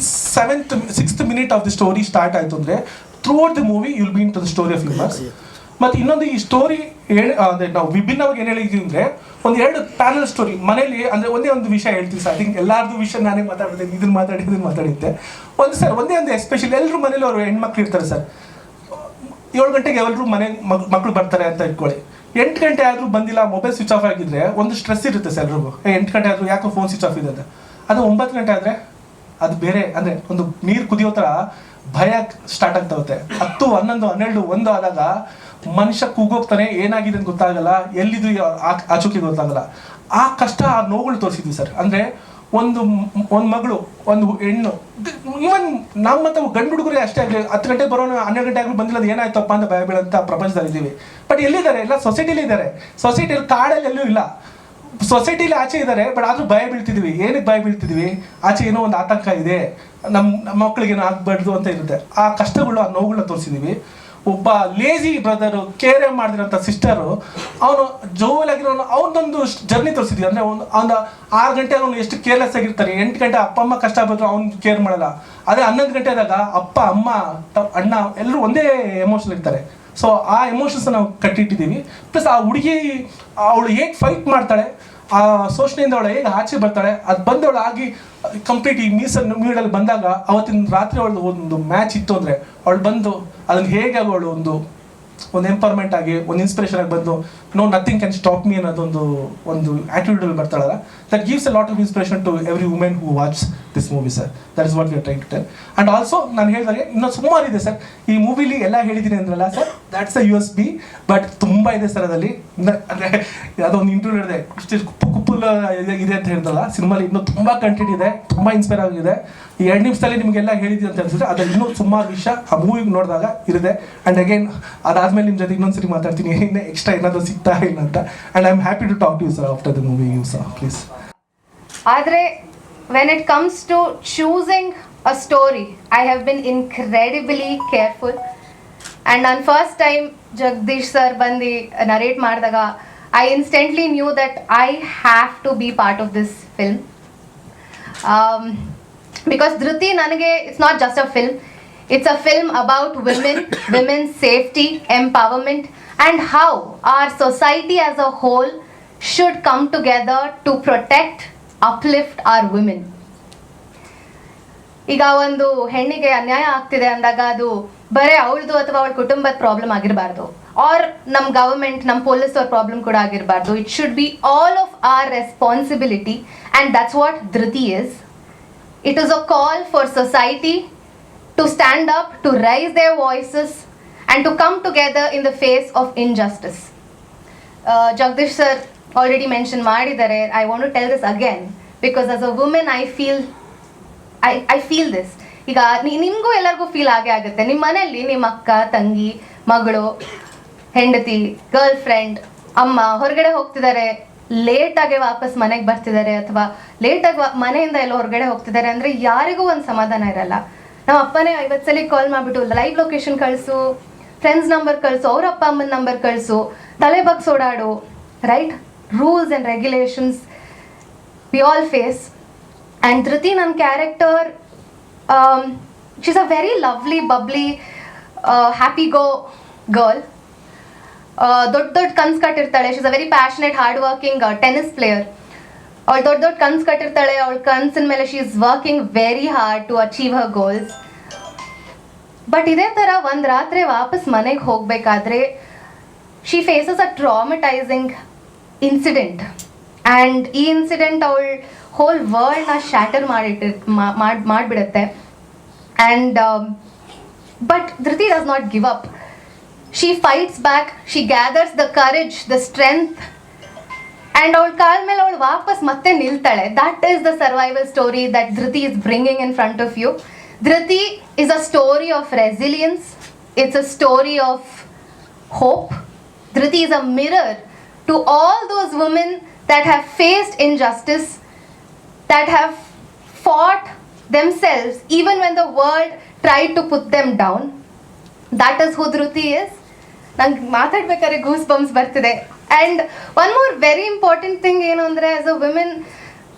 6th minute of the story start ಆಯಿತು ಅಂದರೆ throughout the movie you'll be into the story of humours. ಮತ್ತು ಇನ್ನೊಂದು ಈ ಸ್ಟೋರಿ ಅಂದರೆ ನಾವು ವಿಭಿನ್ನವಾಗಿ ಏನು ಹೇಳಿದ್ವಿ ಅಂದರೆ ಒಂದು 2 ಪ್ಯಾರಲ್ ಸ್ಟೋರಿ ಮನೇಲಿ. ಅಂದರೆ ಒಂದೇ ಒಂದು ವಿಷಯ ಹೇಳ್ತೀವಿ ಸರ್, ಐ ಥಿಂಕ್ ಎಲ್ಲಾರ್ದು ವಿಷಯ ನಾನೇ ಮಾತಾಡಿದೆ, ಇದನ್ನು ಮಾತಾಡಿದ್ದೆ ಒಂದೇ ಒಂದು ಎಸ್ಪೆಷಲಿ ಎಲ್ಲರೂ ಮನೇಲಿ ಅವರು ಹೆಣ್ಮಕ್ಳು ಇರ್ತಾರೆ ಸರ್. 7 ಗಂಟೆಗೆ ಎಲ್ಲರೂ ಮಕ್ಕಳು ಬರ್ತಾರೆ ಅಂತ ಇಟ್ಕೊಳ್ಳಿ, 8 ಗಂಟೆ ಆದರೂ ಬಂದಿಲ್ಲ, ಮೊಬೈಲ್ ಸ್ವಿಚ್ ಆಫ್ ಆಗಿದ್ರೆ ಒಂದು ಸ್ಟ್ರೆಸ್ ಇರುತ್ತೆ ಸರ್ ಎಲ್ರಿಗೂ. 8 ಗಂಟೆ ಆದರೂ ಯಾಕೋ ಫೋನ್ ಸ್ವಿಚ್ ಆಫ್ ಇದೆ ಅಂತ. ಅದು 9 ಗಂಟೆ ಆದರೆ ಅದು ಬೇರೆ, ಅಂದರೆ ಒಂದು ನೀರು ಕುದಿಯೋ ಥರ ಭಯ ಸ್ಟಾರ್ಟ್ ಆಗ್ತಾ ಹೋಗುತ್ತೆ. 10, 11, 12, 1 ಆದಾಗ ಮನುಷ್ಯ ಕೂಗೋಗ್ತಾನೆ, ಏನಾಗಿದೆ ಅಂತ ಗೊತ್ತಾಗಲ್ಲ, ಎಲ್ಲಿದು ಆಚುಕಿ ಗೊತ್ತಾಗಲ್ಲ. ಆ ಕಷ್ಟ, ಆ ನೋವುಗಳು ತೋರಿಸಿದ್ವಿ ಸರ್. ಅಂದರೆ ಒಂದು ಮಗಳು, ಒಂದು ಹೆಣ್ಣು, ಈವನ್ ನಮ್ಮ ಗಂಡು ಹುಡುಗರೇ ಅಷ್ಟೇ ಆಗಲಿ, 10 ಗಂಟೆ ಬರೋಣ 12 ಗಂಟೆ ಆಗಲಿ ಬಂದಿಲ್ಲ, ಏನಾಯ್ತಪ್ಪ ಅಂತ ಭಯ ಬೀಳಂತ ಪ್ರಪಂಚದಲ್ಲಿ ಇದ್ದೀವಿ. ಬಟ್ ಎಲ್ಲಿದ್ದಾರೆ, ಎಲ್ಲ ಸೊಸೈಟಿಲಿ ಇದ್ದಾರೆ. ಸೊಸೈಟಿಯಲ್ಲಿ ಕಾಡಲ್ಲಿ ಎಲ್ಲೂ ಇಲ್ಲ, ಸೊಸೈಟಿಲಿ ಆಚೆ ಇದ್ದಾರೆ. ಬಟ್ ಆದರೂ ಭಯ ಬೀಳ್ತಿದ್ವಿ. ಏನಕ್ಕೆ ಭಯ ಬೀಳ್ತಿದ್ವಿ, ಆಚೆ ಏನೋ ಒಂದು ಆತಂಕ ಇದೆ, ನಮ್ಮ ಮಕ್ಕಳಿಗೇನೋ ಆಗಬಾರ್ದು ಅಂತ ಇರುತ್ತೆ. ಆ ಕಷ್ಟಗಳು, ಆ ನೋವುಗಳನ್ನ ತೋರಿಸಿದ್ದೀವಿ. ಒಬ್ಬ ಲೇಜಿ ಬ್ರದರು, ಕೇರ್ ಮಾಡ್ದಿರೋಂಥ ಸಿಸ್ಟರು, ಅವನು ಜೋವೆಲ್ ಆಗಿರೋನು, ಅವನದೊಂದು ಜರ್ನಿ ತೋರಿಸಿದ್ವಿ. ಅಂದರೆ ಒಂದು 6 ಗಂಟೆ ಅವನು ಎಷ್ಟು ಕೇರ್ಲೆಸ್ ಆಗಿರ್ತಾನೆ. 8 ಗಂಟೆ ಅಪ್ಪ ಅಮ್ಮ ಕಷ್ಟ ಬಂದರೂ ಅವ್ನು ಕೇರ್ ಮಾಡಲ್ಲ. ಅದೇ 11 ಗಂಟೆ ಆದಾಗ ಅಪ್ಪ ಅಮ್ಮ ಅಣ್ಣ ಎಲ್ಲರೂ ಒಂದೇ ಎಮೋಷನ್ ಇರ್ತಾರೆ. ಸೊ ಆ ಎಮೋಷನ್ಸ್ ನಾವು ಕಟ್ಟಿಟ್ಟಿದ್ದೀವಿ. ಪ್ಲಸ್ ಆ ಹುಡುಗಿ ಅವಳು ಹೇಗೆ ಫೈಟ್ ಮಾಡ್ತಾಳೆ, ಆ ಶೋಷಣೆಯಿಂದ ಅವಳು ಹೇಗೆ ಆಚೆ ಬರ್ತಾಳೆ, ಅದು ಬಂದವಳು ಆಗಿ ಕಂಪ್ಲೀಟ್ ಈ ಮೀಡಲ್ಲಿ ಬಂದಾಗ ಅವತ್ತಿನ ರಾತ್ರಿ ಅವಳು ಒಂದು ಮ್ಯಾಚ್ ಇತ್ತು ಅಂದರೆ ಅವಳು ಬಂದು ಅದನ್ನು ಹೇಗೆ ಅವಳು ಒಂದು ಎಂಪವರ್ಮೆಂಟ್ ಆಗಿ, ಒಂದು ಇನ್ಸ್ಪಿರೇಷನ್ ಆಗಿ ಬಂದು no nothing can stop me ಅನ್ನೋದೊಂದು ಆ್ಯಟಿಟ್ಯೂಡಲ್ಲಿ ಬರ್ತಾಳಲ್ಲ, that gives a lot of inspiration to every women who watch this movie sir. That is what we are trying to tell. And also ನಾನು ಹೇಳಿದಾಗೆ ಇನ್ನೂ ಸುಮಾರು ಇದೆ ಸರ್. ಈ ಮೂವಿಲಿ ಎಲ್ಲ ಹೇಳಿದ್ದೀನಿ ಅಂದ್ರಲ್ಲ sir, that's a USP. But ತುಂಬ ಇದೆ ಸರ್ ಅದರಲ್ಲಿ. ಅಂದರೆ ಅದೊಂದು ಇಂಟರ್ವ್ಯೂ ಹೇಳಿದೆ, ಇಷ್ಟು ಕುಪ್ಪು ಇದೆ ಅಂತ ಹೇಳಿದ್ರಲ್ಲ, ಸಿನಿಮಾಲಿ ಇನ್ನೂ ತುಂಬ ಕಂಟೆಂಟ್ ಇದೆ, ತುಂಬ ಇನ್ಸ್ಪೈರ್ ಆಗಿದೆ. ಈ 2 ನಿಮಿಷದಲ್ಲಿ ನಿಮಗೆಲ್ಲ ಹೇಳಿದ್ದೀನಿ ಅಂತ ಅನ್ಸಿದ್ರೆ ಅದ್ರಲ್ಲಿ ಇನ್ನೂ ಸುಮಾರು ವಿಷಯ ಆ ಮೂವಿಗೆ ನೋಡಿದಾಗ ಇರುತ್ತೆ. ಆ್ಯಂಡ್ ಅಗೇನ್ ಅದಾದಮೇಲೆ ನಿಮ್ಮ ಜೊತೆ ಇನ್ನೊಂದ್ಸರಿ ಮಾತಾಡ್ತೀನಿ, ಇನ್ನೇ ಎಕ್ಸ್ಟ್ರಾ ಏನಾದರೂ ಸಿಗ್ತಾ ಇಲ್ಲ ಅಂತ. And I am happy to talk to you sir after the movie you sir please. ಆದರೆ when it comes to choosing a story, I have been incredibly careful. And on first time Jagdish sir bandi narrate ಮಾಡಿದಾಗ I instantly knew that I have to be part of this film. Because Dhruti ನನಗೆ it's not just a film, it's a film about women, women's safety, empowerment, and how our society as a whole should come together to protect, uplift our women. ಈಗ ಒಂದು ಹೆಣ್ಣಿಗೆ ಅನ್ಯಾಯ ಆಗ್ತಿದೆ ಅಂದಾಗ ಅದು ಬರೀ ಅವಳದು ಅಥವಾ ಅವಳ ಕುಟುಂಬದ ಪ್ರಾಬ್ಲಮ್ ಆಗಿರಬಾರ್ದು, ಆರ್ ನಮ್ಮ ಗವರ್ಮೆಂಟ್, ನಮ್ಮ ಪೊಲೀಸ್ ಅವ್ರ ಪ್ರಾಬ್ಲಮ್ ಕೂಡ ಆಗಿರಬಾರ್ದು. It should be all of our responsibility, and that's what Dhriti is. It is a call for society to stand up, to raise their voices, and to come together in the face of injustice. Jagdish sir already mentioned Madidare. I want to tell this again because as a woman I feel this. ಈಗ ನಿಮಗೂ ಎಲ್ಲರಿಗೂ ಫೀಲ್ ಆಗೇ ಆಗುತ್ತೆ. ನಿಮ್ಮ ಮನೆಯಲ್ಲಿ ನಿಮ್ಮ ಅಕ್ಕ, ತಂಗಿ, ಮಗಳು, ಹೆಂಡತಿ, ಗರ್ಲ್ ಫ್ರೆಂಡ್, ಅಮ್ಮ ಹೊರಗಡೆ ಹೋಗ್ತಿದ್ದಾರೆ, ಲೇಟಾಗಿ ವಾಪಸ್ ಮನೆಗೆ ಬರ್ತಿದ್ದಾರೆ, ಅಥವಾ ಲೇಟಾಗಿ ಮನೆಯಿಂದ ಎಲ್ಲ ಹೊರಗಡೆ ಹೋಗ್ತಿದ್ದಾರೆ ಅಂದರೆ ಯಾರಿಗೂ ಒಂದು ಸಮಾಧಾನ ಇರಲ್ಲ. ನಮ್ಮ ಅಪ್ಪನೇ 50 ಸಲ ಕಾಲ್ ಮಾಡಿಬಿಟ್ಟು ಲೈವ್ ಲೊಕೇಶನ್ ಕಳಿಸು, ಫ್ರೆಂಡ್ಸ್ ನಂಬರ್ ಕಳಿಸು, ಅವ್ರ ಅಪ್ಪ ಅಮ್ಮನ ನಂಬರ್ ಕಳಿಸು, ತಲೆ ಬಗ್ಸ್ ಓಡಾಡು, right? Rules and regulations we all face. And Dhriti ನನ್ನ character, she's a very lovely, bubbly, happy go girl. ದೊಡ್ಡ ಕನ್ಸು ಕಟ್ಟಿರ್ತಾಳೆ. She's a very passionate, hard working tennis player. ಅವಳು ದೊಡ್ಡ ಕನ್ಸು ಕಟ್ಟಿರ್ತಾಳೆ. ಅವಳ ಕನ್ಸಿನ ಮೇಲೆ she is working very hard to achieve her goals. But ಇದೇ ಥರ ಒಂದು ರಾತ್ರಿ ವಾಪಸ್ ಮನೆಗೆ ಹೋಗಬೇಕಾದ್ರೆ she faces a traumatising incident. And ಈ ಇನ್ಸಿಡೆಂಟ್ ಅವಳ ಹೋಲ್ ವರ್ಲ್ಡ್ನ ಶ್ಯಾಟರ್ ಮಾಡಿಬಿಡುತ್ತೆ. And but Dhriti does not give up. She fights back, she gathers the courage, the strength, and ಅವಳ ಕಾಲ ಮೇಲೆ ಅವಳು ವಾಪಸ್ ಮತ್ತೆ ನಿಲ್ತಾಳೆ. That is the survival story that Dhriti is bringing in front of you. Dhriti is a story of resilience. It's a story of hope. Dhriti is a mirror to all those women that have faced injustice, that have fought themselves even when the world tried to put them down. That is who Dhriti is. ನಂಗೆ ಮಾತಾಡ್ಬೇಕಾದ್ರೆ ಗೂಸ್ ಬಂಪ್ಸ್ ಬರ್ತಿದೆ. And one more very important thing ಏನು ಅಂದರೆ, as a women,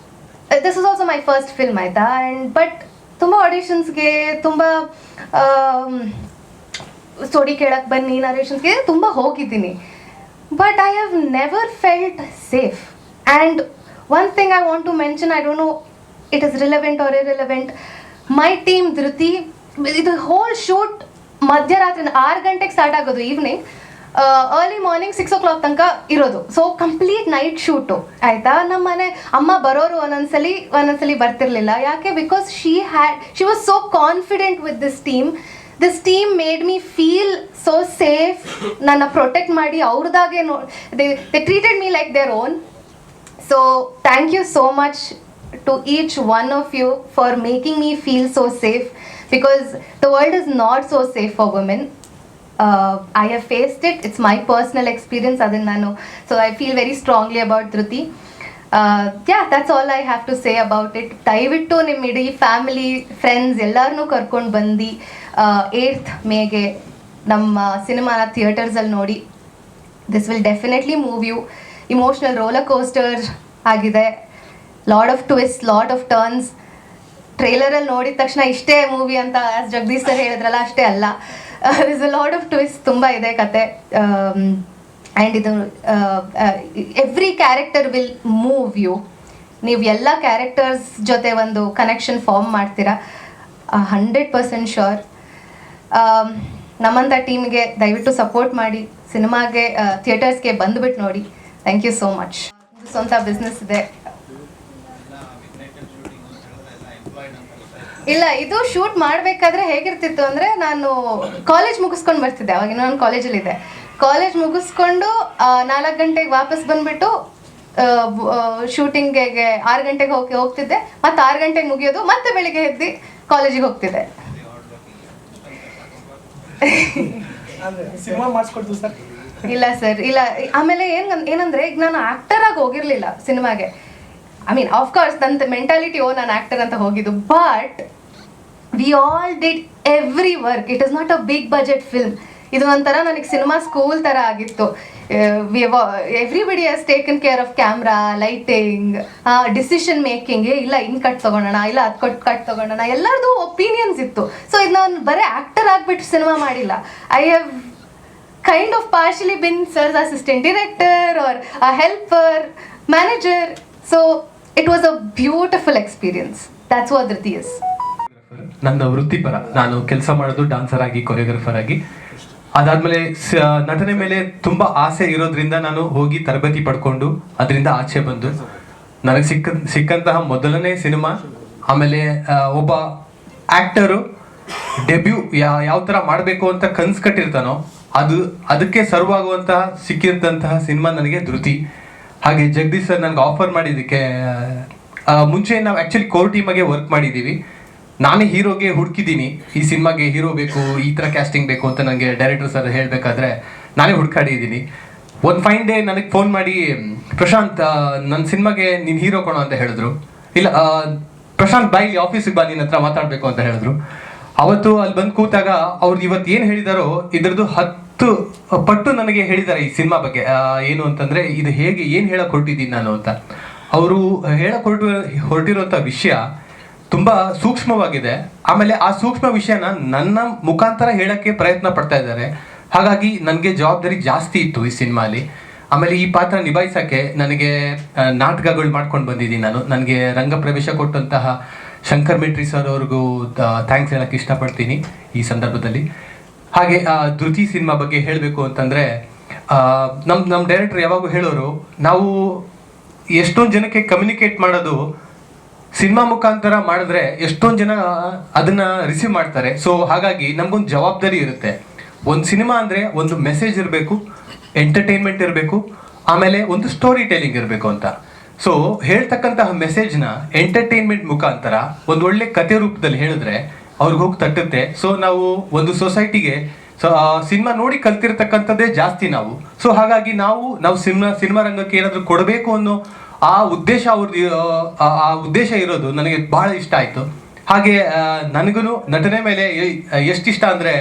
this is also my first film, ಆಯಿತಾ? ಆ್ಯಂಡ್ ಬಟ್ ತುಂಬ ಆಡಿಷನ್ಸ್ಗೆ, ತುಂಬ ಸ್ಟೋರಿ ಕೇಳಕ್ಕೆ ಬನ್ನಿ, ನರೇಷನ್ಸ್ಗೆ ತುಂಬ ಹೋಗಿದ್ದೀನಿ. But I have never felt safe. And one thing I want to mention, I don't know it is relevant or irrelevant, my team Dhriti, ಇದು ಹೋಲ್ ಶೂಟ್ ಮಧ್ಯರಾತ್ರಿ 6 ಗಂಟೆಗೆ ಸ್ಟಾರ್ಟ್ ಆಗೋದು, ಈವ್ನಿಂಗ್, ಅರ್ಲಿ ಮಾರ್ನಿಂಗ್ 6 o'clock ತನಕ ಇರೋದು. ಸೊ ಕಂಪ್ಲೀಟ್ ನೈಟ್ ಶೂಟು, ಆಯಿತಾ? ನಮ್ಮ ಮನೆ ಅಮ್ಮ ಬರೋರು ಒಂದೊಂದ್ಸಲಿ ಬರ್ತಿರ್ಲಿಲ್ಲ. ಯಾಕೆ? Because she was so confident with this team. This team made me feel so safe. ನನ್ನ ಪ್ರೊಟೆಕ್ಟ್ ಮಾಡಿ ಅವ್ರದಾಗೆ they treated me like their own. So thank you so much to each one of you for making me feel so safe, because the world is not so safe for women. I have faced it. It's my personal experience. So I feel very strongly about Dhriti. Yeah, that's all I have to say about it. ದಯವಿಟ್ಟು ನಿಮ್ಮ ಇಡೀ ಫ್ಯಾಮಿಲಿ, ಫ್ರೆಂಡ್ಸ್ ಎಲ್ಲರನ್ನೂ ಕರ್ಕೊಂಡು ಬಂದು 8th ಮೇಗೆ ನಮ್ಮ ಸಿನಿಮಾನ ಥಿಯೇಟರ್ಸಲ್ಲಿ ನೋಡಿ. This will definitely move you. Emotional roller coaster ಆಗಿದೆ. Lot of twist, lot of turns. ಟ್ರೈಲರಲ್ಲಿ ನೋಡಿದ ತಕ್ಷಣ ಇಷ್ಟೇ ಮೂವಿ ಅಂತ ಆಸ್ ಜಗದೀಶ್ ಸರ್ ಹೇಳಿದ್ರಲ್ಲ, ಅಷ್ಟೇ ಅಲ್ಲ. This a lot of twist, ತುಂಬ ಇದೆ ಕತೆ. ಆ್ಯಂಡ್ ಇದು every character will move you. ನೀವು ಎಲ್ಲ ಕ್ಯಾರೆಕ್ಟರ್ಸ್ ಜೊತೆ ಒಂದು ಕನೆಕ್ಷನ್ ಫಾರ್ಮ್ ಮಾಡ್ತೀರಾ, 100% ಶ್ಯೂರ್. ನಮ್ಮಂಥ ಟೀಮ್ಗೆ ದಯವಿಟ್ಟು ಸಪೋರ್ಟ್ ಮಾಡಿ, ಸಿನಿಮಾಗೆ ಥಿಯೇಟರ್ಸ್ಗೆ ಬಂದುಬಿಟ್ಟು ನೋಡಿ. Thank you so much. ಸ್ವಂತ ಬಿಸ್ನೆಸ್ ಇದೆ. ಇಲ್ಲ, ಇದು ಶೂಟ್ ಮಾಡಬೇಕಾದ್ರೆ ಹೇಗಿರ್ತಿತ್ತು ಅಂದರೆ, ನಾನು ಕಾಲೇಜ್ ಮುಗಿಸ್ಕೊಂಡು ಬರ್ತಿದ್ದೆ. ಅವಾಗ ನಾನು ಕಾಲೇಜಲ್ಲಿದ್ದೆ. ಕಾಲೇಜ್ ಮುಗಿಸ್ಕೊಂಡು 4 ಗಂಟೆಗೆ ವಾಪಸ್ ಬಂದುಬಿಟ್ಟು ಶೂಟಿಂಗ್ಗೆ 6 ಗಂಟೆಗೆ ಹೋಗ್ತಿದ್ದೆ. ಮತ್ತು 6 ಗಂಟೆಗೆ ಮುಗಿಯೋದು, ಮತ್ತೆ ಬೆಳಿಗ್ಗೆ ಎದ್ದು ಕಾಲೇಜಿಗೆ ಹೋಗ್ತಿದ್ದೆ. ಇಲ್ಲ ಸರ್, ಇಲ್ಲ. ಆಮೇಲೆ ಏನಂದರೆ, ಈಗ ನಾನು ಆ್ಯಕ್ಟರಾಗಿ ಹೋಗಿರಲಿಲ್ಲ ಸಿನಿಮಾಗೆ. ಐ ಮೀನ್ ಆಫ್ಕೋರ್ಸ್ ನನ್ನ ಮೆಂಟಾಲಿಟಿ, ನಾನು ಆ್ಯಕ್ಟರ್ ಅಂತ ಹೋಗಿದ್ದು. But we all did every work. It is not a big budget film. ಇದು ಒಂಥರ ನನಗೆ ಸಿನಿಮಾ ಸ್ಕೂಲ್ ಥರ ಆಗಿತ್ತು. Everybody has taken care of camera, lighting, decision making. ಇಲ್ಲ ಹಿಂಗೆ ಕಟ್ ತೊಗೊಳೋಣ, ಇಲ್ಲ ಅದು ಕಟ್ ತೊಗೊಳೋಣ, ಎಲ್ಲರದು ಒಪಿನಿಯನ್ಸ್ ಇತ್ತು. ಸೊ ಇದು ನಾನು ಬರೀ ಆ್ಯಕ್ಟರ್ ಆಗಿಬಿಟ್ಟು ಸಿನಿಮಾ ಮಾಡಿಲ್ಲ. I have kind of partially been sir's assistant director or a helper, manager. So it was a beautiful experience. That's what Dhriti is. ನನ್ನ ವೃತ್ತಿಪರ ನಾನು ಕೆಲಸ ಮಾಡೋದು ಡಾನ್ಸರ್ ಆಗಿ, ಕೊರಿಯೋಗ್ರಾಫರ್ ಆಗಿ. ಅದಾದ್ಮೇಲೆ ನಟನೆ ಮೇಲೆ ತುಂಬಾ ಆಸೆ ಇರೋದ್ರಿಂದ ನಾನು ಹೋಗಿ ತರಬೇತಿ ಪಡ್ಕೊಂಡು ಅದರಿಂದ ಆಚೆ ಬಂದು ನನಗೆ ಸಿಕ್ಕಂತಹ ಮೊದಲನೇ ಸಿನಿಮಾ. ಆಮೇಲೆ ಒಬ್ಬ ಆಕ್ಟರು ಡೆಬ್ಯೂ ಯಾವ ಥರ ಮಾಡಬೇಕು ಅಂತ ಕನ್ಸು ಕಟ್ಟಿರ್ತಾನೋ ಅದಕ್ಕೆ ಸರ್ವ್ ಆಗುವಂತಹ ಸಿಕ್ಕಿದಂತಹ ಸಿನಿಮಾ ನನಗೆ ಧೃತಿ. ಹಾಗೆ ಜಗದೀಶ್ ಸರ್ ನನಗೆ ಆಫರ್ ಮಾಡಿದ್ದಕ್ಕೆ ಮುಂಚೆ ನಾವು ಆ್ಯಕ್ಚುಲಿ ಕೋರ್ ಟೀಮಾಗೆ ವರ್ಕ್ ಮಾಡಿದ್ದೀವಿ. ನಾನೇ ಹೀರೋಗೆ ಹುಡುಕಿದ್ದೀನಿ, ಈ ಸಿನಿಮಾಗೆ ಹೀರೋ ಬೇಕು, ಈ ಥರ ಕ್ಯಾಸ್ಟಿಂಗ್ ಬೇಕು ಅಂತ ನನಗೆ ಡೈರೆಕ್ಟರ್ ಸರ್ ಹೇಳಬೇಕಾದ್ರೆ ನಾನೇ ಹುಡುಕಾಡಿದ್ದೀನಿ. ಒಂದು ಫೈನ್ ಡೇ ನನಗೆ ಫೋನ್ ಮಾಡಿ, ಪ್ರಶಾಂತ್ ನನ್ನ ಸಿನಿಮಾಗೆ ನೀನು ಹೀರೋ ಕೊಡೋ ಅಂತ ಹೇಳಿದ್ರು. ಇಲ್ಲ ಪ್ರಶಾಂತ್ ಬಾಯಿ ಆಫೀಸಿಗೆ ಬಾ, ನಿನ್ನ ಹತ್ರ ಮಾತಾಡಬೇಕು ಅಂತ ಹೇಳಿದ್ರು. ಅವತ್ತು ಅಲ್ಲಿ ಬಂದು ಕೂತಾಗ ಅವ್ರು ಇವತ್ತು ಏನು ಹೇಳಿದಾರೋ ಇದ್ರದ್ದು 10 ಪಟ್ಟು ನನಗೆ ಹೇಳಿದ್ದಾರೆ ಈ ಸಿನಿಮಾ ಬಗ್ಗೆ. ಏನು ಅಂತಂದರೆ ಇದು ಹೇಗೆ ಏನು ಹೇಳಕ್ಕೆ ಹೊರಟಿದ್ದೀನಿ ನಾನು ಅಂತ. ಅವರು ಹೇಳಕ್ಕೆ ಹೊರಟಿರುವಂಥ ವಿಷಯ ತುಂಬ ಸೂಕ್ಷ್ಮವಾಗಿದೆ. ಆಮೇಲೆ ಆ ಸೂಕ್ಷ್ಮ ವಿಷಯನ ನನ್ನ ಮುಖಾಂತರ ಹೇಳೋಕ್ಕೆ ಪ್ರಯತ್ನ ಪಡ್ತಾ ಇದ್ದಾರೆ. ಹಾಗಾಗಿ ನನಗೆ ಜವಾಬ್ದಾರಿ ಜಾಸ್ತಿ ಇತ್ತು ಈ ಸಿನಿಮಾಲಿ. ಆಮೇಲೆ ಈ ಪಾತ್ರ ನಿಭಾಯಿಸೋಕ್ಕೆ ನನಗೆ ನಾಟಕಗಳು ಮಾಡ್ಕೊಂಡು ಬಂದಿದ್ದೀನಿ ನಾನು. ನನಗೆ ರಂಗ ಪ್ರವೇಶ ಕೊಟ್ಟಂತಹ ಶಂಕರ್ ಮೇಟ್ರಿ ಸರ್ ಅವ್ರಿಗೂ ಥ್ಯಾಂಕ್ಸ್ ಹೇಳೋಕ್ಕೆ ಇಷ್ಟಪಡ್ತೀನಿ ಈ ಸಂದರ್ಭದಲ್ಲಿ. ಹಾಗೆ ಧೃತಿ ಸಿನಿಮಾ ಬಗ್ಗೆ ಹೇಳಬೇಕು ಅಂತಂದರೆ, ನಮ್ಮ ಡೈರೆಕ್ಟರ್ ಯಾವಾಗೂ ಹೇಳೋರು, ನಾವು ಎಷ್ಟೊಂದು ಜನಕ್ಕೆ ಕಮ್ಯುನಿಕೇಟ್ ಮಾಡೋದು ಸಿನಿಮಾ ಮುಖಾಂತರ ಮಾಡಿದ್ರೆ ಎಷ್ಟೊಂದು ಜನ ಅದನ್ನು ರಿಸೀವ್ ಮಾಡ್ತಾರೆ. ಸೊ ಹಾಗಾಗಿ ನಮಗೊಂದು ಜವಾಬ್ದಾರಿ ಇರುತ್ತೆ. ಒಂದು ಸಿನಿಮಾ ಅಂದರೆ ಒಂದು ಮೆಸೇಜ್ ಇರಬೇಕು, ಎಂಟರ್ಟೈನ್ಮೆಂಟ್ ಇರಬೇಕು, ಆಮೇಲೆ ಒಂದು ಸ್ಟೋರಿ ಟೆಲ್ಲಿಂಗ್ ಇರಬೇಕು ಅಂತ. ಸೊ ಹೇಳ್ತಕ್ಕಂತಹ ಮೆಸೇಜ್ನ ಎಂಟರ್ಟೈನ್ಮೆಂಟ್ ಮುಖಾಂತರ ಒಂದು ಒಳ್ಳೆ ಕತೆ ರೂಪದಲ್ಲಿ ಹೇಳಿದ್ರೆ ಅವ್ರಿಗೆ ಹೋಗಿ ತಟ್ಟುತ್ತೆ. ಸೊ ನಾವು ಒಂದು ಸೊಸೈಟಿಗೆ ಸಿನಿಮಾ ನೋಡಿ ಕಲ್ತಿರ್ತಕ್ಕಂಥದ್ದೇ ಜಾಸ್ತಿ ನಾವು. ಸೊ ಹಾಗಾಗಿ ನಾವು ಸಿನಿಮಾ ರಂಗಕ್ಕೆ ಏನಾದರೂ ಕೊಡಬೇಕು ಅನ್ನೋ ಆ ಉದ್ದೇಶ ಆ ಉದ್ದೇಶ ಇರೋದು ನನಗೆ ಬಹಳ ಇಷ್ಟ ಆಯಿತು. ಹಾಗೆ ನನಗೂ ನಟನೆ ಮೇಲೆ ಎಷ್ಟು ಇಷ್ಟ ಅಂದರೆ,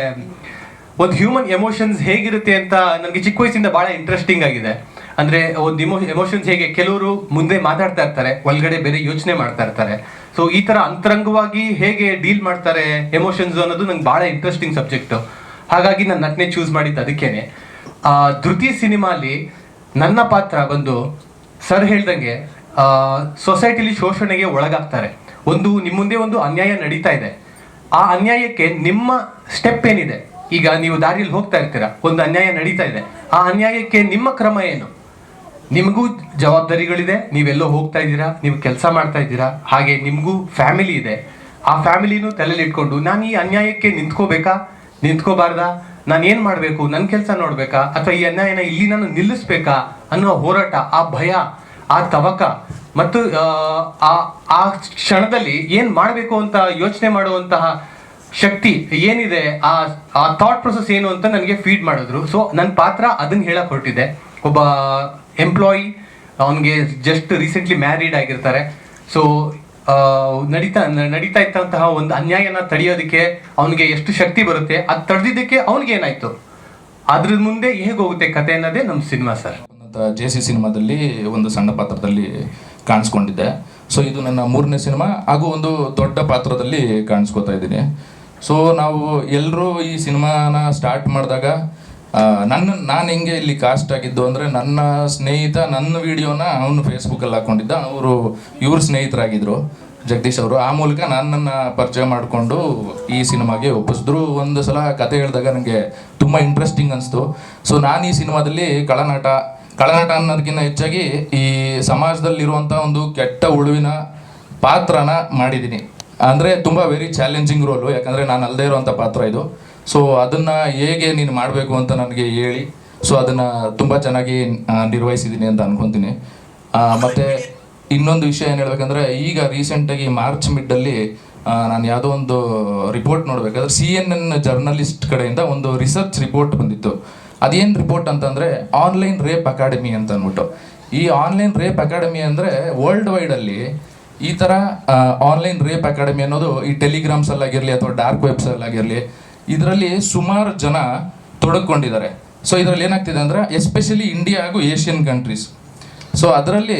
ಒಂದು ಹ್ಯೂಮನ್ ಎಮೋಷನ್ಸ್ ಹೇಗಿರುತ್ತೆ ಅಂತ ನನಗೆ ಚಿಕ್ಕ ವಯಸ್ಸಿಂದ ಭಾಳ ಇಂಟ್ರೆಸ್ಟಿಂಗ್ ಆಗಿದೆ. ಅಂದರೆ ಒಂದು ಎಮೋಷನ್ಸ್ ಹೇಗೆ, ಕೆಲವರು ಮುಂದೆ ಮಾತಾಡ್ತಾ ಇರ್ತಾರೆ, ಒಳಗಡೆ ಬೇರೆ ಯೋಚನೆ ಮಾಡ್ತಾ ಇರ್ತಾರೆ. ಸೊ ಈ ಥರ ಅಂತರಂಗವಾಗಿ ಹೇಗೆ ಡೀಲ್ ಮಾಡ್ತಾರೆ ಎಮೋಷನ್ಸ್ ಅನ್ನೋದು ನಂಗೆ ಭಾಳ ಇಂಟ್ರೆಸ್ಟಿಂಗ್ ಸಬ್ಜೆಕ್ಟು. ಹಾಗಾಗಿ ನಾನು ನಟನೆ ಚೂಸ್ ಮಾಡಿದ್ದು ಅದಕ್ಕೇನೆ. ಧೃತಿ ಸಿನಿಮಾಲಿ ನನ್ನ ಪಾತ್ರ ಬಂದು ಸರ್ ಹೇಳ್ದಂಗೆ ಸೊಸೈಟಿಲಿ ಶೋಷಣೆಗೆ ಒಳಗಾಗ್ತಾರೆ. ನಿಮ್ಮ ಮುಂದೆ ಒಂದು ಅನ್ಯಾಯ ನಡೀತಾ ಇದೆ. ಆ ಅನ್ಯಾಯಕ್ಕೆ ನಿಮ್ಮ ಸ್ಟೆಪ್ ಏನಿದೆ? ಈಗ ನೀವು ದಾರಿಯಲ್ಲಿ ಹೋಗ್ತಾ ಇರ್ತೀರಾ, ಒಂದು ಅನ್ಯಾಯ ನಡೀತಾ ಇದೆ, ಆ ಅನ್ಯಾಯಕ್ಕೆ ನಿಮ್ಮ ಕ್ರಮ ಏನು? ನಿಮಗೂ ಜವಾಬ್ದಾರಿಗಳಿದೆ, ನೀವೆಲ್ಲೋ ಹೋಗ್ತಾ ಇದ್ದೀರಾ, ನೀವು ಕೆಲಸ ಮಾಡ್ತಾ ಇದ್ದೀರಾ, ಹಾಗೆ ನಿಮಗೂ ಫ್ಯಾಮಿಲಿ ಇದೆ. ಆ ಫ್ಯಾಮಿಲಿನೂ ತಲೆಯಲ್ಲಿ ಇಟ್ಕೊಂಡು ನಾನು ಈ ಅನ್ಯಾಯಕ್ಕೆ ನಿಂತ್ಕೋಬಾರ್ದಾ, ನಾನು ಏನು ಮಾಡಬೇಕು, ನನ್ನ ಕೆಲಸ ನೋಡಬೇಕಾ, ಅಥವಾ ಈ ಅನ್ಯಾಯನ ಇಲ್ಲಿ ನಾನು ನಿಲ್ಲಿಸ್ಬೇಕಾ ಅನ್ನೋ ಹೋರಾಟ, ಆ ಭಯ, ಆ ತವಕ ಮತ್ತು ಆ ಕ್ಷಣದಲ್ಲಿ ಏನು ಮಾಡಬೇಕು ಅಂತ ಯೋಚನೆ ಮಾಡುವಂತಹ ಶಕ್ತಿ ಏನಿದೆ, ಆ ಥಾಟ್ ಪ್ರೊಸೆಸ್ ಏನು ಅಂತ ನನಗೆ ಫೀಡ್ ಮಾಡಿದ್ರು. ಸೊ ನನ್ನ ಪಾತ್ರ ಅದನ್ನು ಹೇಳಕ್ಕೆ ಹೊರಟಿದೆ. ಒಬ್ಬ ಎಂಪ್ಲಾಯಿ, ಅವನಿಗೆ ಜಸ್ಟ್ ರೀಸೆಂಟ್ಲಿ ಮ್ಯಾರಿಡ್ ಆಗಿರ್ತಾರೆ. ಸೊ ನಡೀತಾ ಇದ್ದಂತಹ ಒಂದು ಅನ್ಯಾಯನ ತಡೆಯೋದಕ್ಕೆ ಅವನಿಗೆ ಎಷ್ಟು ಶಕ್ತಿ ಬರುತ್ತೆ, ಅದು ತಡೆದಿದ್ದಕ್ಕೆ ಅವನಿಗೆ ಏನಾಯ್ತು, ಅದ್ರ ಮುಂದೆ ಹೇಗೆ ಹೋಗುತ್ತೆ ಕತೆ ಅನ್ನೋದೇ ನಮ್ಮ ಸಿನಿಮಾ ಸರ್. JC ಸಿನಿಮಾದಲ್ಲಿ ಒಂದು ಸಣ್ಣ ಪಾತ್ರದಲ್ಲಿ ಕಾಣಿಸ್ಕೊಂಡಿದ್ದೆ. ಸೊ ಇದು ನನ್ನ 3ನೇ ಸಿನಿಮಾ ಹಾಗೂ ಒಂದು ದೊಡ್ಡ ಪಾತ್ರದಲ್ಲಿ ಕಾಣಿಸ್ಕೊತಾ ಇದ್ದೀನಿ. ಸೊ ನಾವು ಎಲ್ಲರೂ ಈ ಸಿನಿಮಾನ ಸ್ಟಾರ್ಟ್ ಮಾಡಿದಾಗ ನಾನು ಹೆಂಗೆ ಇಲ್ಲಿ ಕಾಸ್ಟ್ ಆಗಿದ್ದು ಅಂದರೆ, ನನ್ನ ಸ್ನೇಹಿತ ನನ್ನ ವಿಡಿಯೋನ ಅವನು ಫೇಸ್ಬುಕ್ಕಲ್ಲಿ ಹಾಕ್ಕೊಂಡಿದ್ದ. ಇವ್ರ ಸ್ನೇಹಿತರಾಗಿದ್ದರು ಜಗದೀಶ್ ಅವರು. ಆ ಮೂಲಕ ನನ್ನನ್ನು ಪರಿಚಯ ಮಾಡಿಕೊಂಡು ಈ ಸಿನಿಮಾಗೆ ಒಪ್ಪಿಸಿದ್ರು. ಒಂದು ಸಲ ಕತೆ ಹೇಳಿದಾಗ ನನಗೆ ತುಂಬ ಇಂಟ್ರೆಸ್ಟಿಂಗ್ ಅನಿಸ್ತು. ಸೊ ನಾನು ಈ ಸಿನಿಮಾದಲ್ಲಿ ಖಳನಟ ಅನ್ನೋದಕ್ಕಿಂತ ಹೆಚ್ಚಾಗಿ ಈ ಸಮಾಜದಲ್ಲಿರುವಂಥ ಒಂದು ಕೆಟ್ಟ ಉಳುವಿನ ಪಾತ್ರನ ಮಾಡಿದ್ದೀನಿ. ಅಂದರೆ ತುಂಬ ವೆರಿ ಚಾಲೆಂಜಿಂಗ್ ರೋಲು, ಯಾಕಂದರೆ ನಾನು ಅಲ್ಲದೆ ಇರೋವಂಥ ಪಾತ್ರ ಇದು. ಸೊ ಅದನ್ನು ಹೇಗೆ ನೀನು ಮಾಡಬೇಕು ಅಂತ ನನಗೆ ಹೇಳಿ, ಸೊ ಅದನ್ನು ತುಂಬ ಚೆನ್ನಾಗಿ ನಿರ್ವಹಿಸಿದ್ದೀನಿ ಅಂತ ಅನ್ಕೊತೀನಿ. ಮತ್ತು ಇನ್ನೊಂದು ವಿಷಯ ಏನು ಹೇಳ್ಬೇಕಂದ್ರೆ, ಈಗ ರೀಸೆಂಟಾಗಿ ಮಾರ್ಚ್ ಮಿಡ್ಡಲ್ಲಿ ನಾನು ಯಾವುದೋ ಒಂದು ರಿಪೋರ್ಟ್ ನೋಡಬೇಕಾದ್ರೆ CNN ಜರ್ನಲಿಸ್ಟ್ ಕಡೆಯಿಂದ ಒಂದು ರಿಸರ್ಚ್ ರಿಪೋರ್ಟ್ ಬಂದಿತ್ತು. ಅದೇನು ರಿಪೋರ್ಟ್ ಅಂತಂದರೆ ಆನ್ಲೈನ್ ರೇಪ್ ಅಕಾಡೆಮಿ ಅಂತ ಅಂದ್ಬಿಟ್ಟು. ಈ ಆನ್ಲೈನ್ ರೇಪ್ ಅಕಾಡೆಮಿ ಅಂದರೆ ವರ್ಲ್ಡ್ ವೈಡಲ್ಲಿ ಈ ಥರ ಆನ್ಲೈನ್ ರೇಪ್ ಅಕಾಡೆಮಿ ಅನ್ನೋದು ಈ ಟೆಲಿಗ್ರಾಮ್ಸಲ್ಲಾಗಿರಲಿ ಅಥವಾ ಡಾರ್ಕ್ ವೆಬ್ಸಲ್ಲಾಗಿರಲಿ ಇದರಲ್ಲಿ ಸುಮಾರು ಜನ ತೊಡಕೊಂಡಿದ್ದಾರೆ. ಸೊ ಇದರಲ್ಲಿ ಏನಾಗ್ತಿದೆ ಅಂದರೆ ಎಸ್ಪೆಷಲಿ ಇಂಡಿಯಾ ಹಾಗೂ ಏಷ್ಯನ್ ಕಂಟ್ರೀಸ್. ಸೊ ಅದರಲ್ಲಿ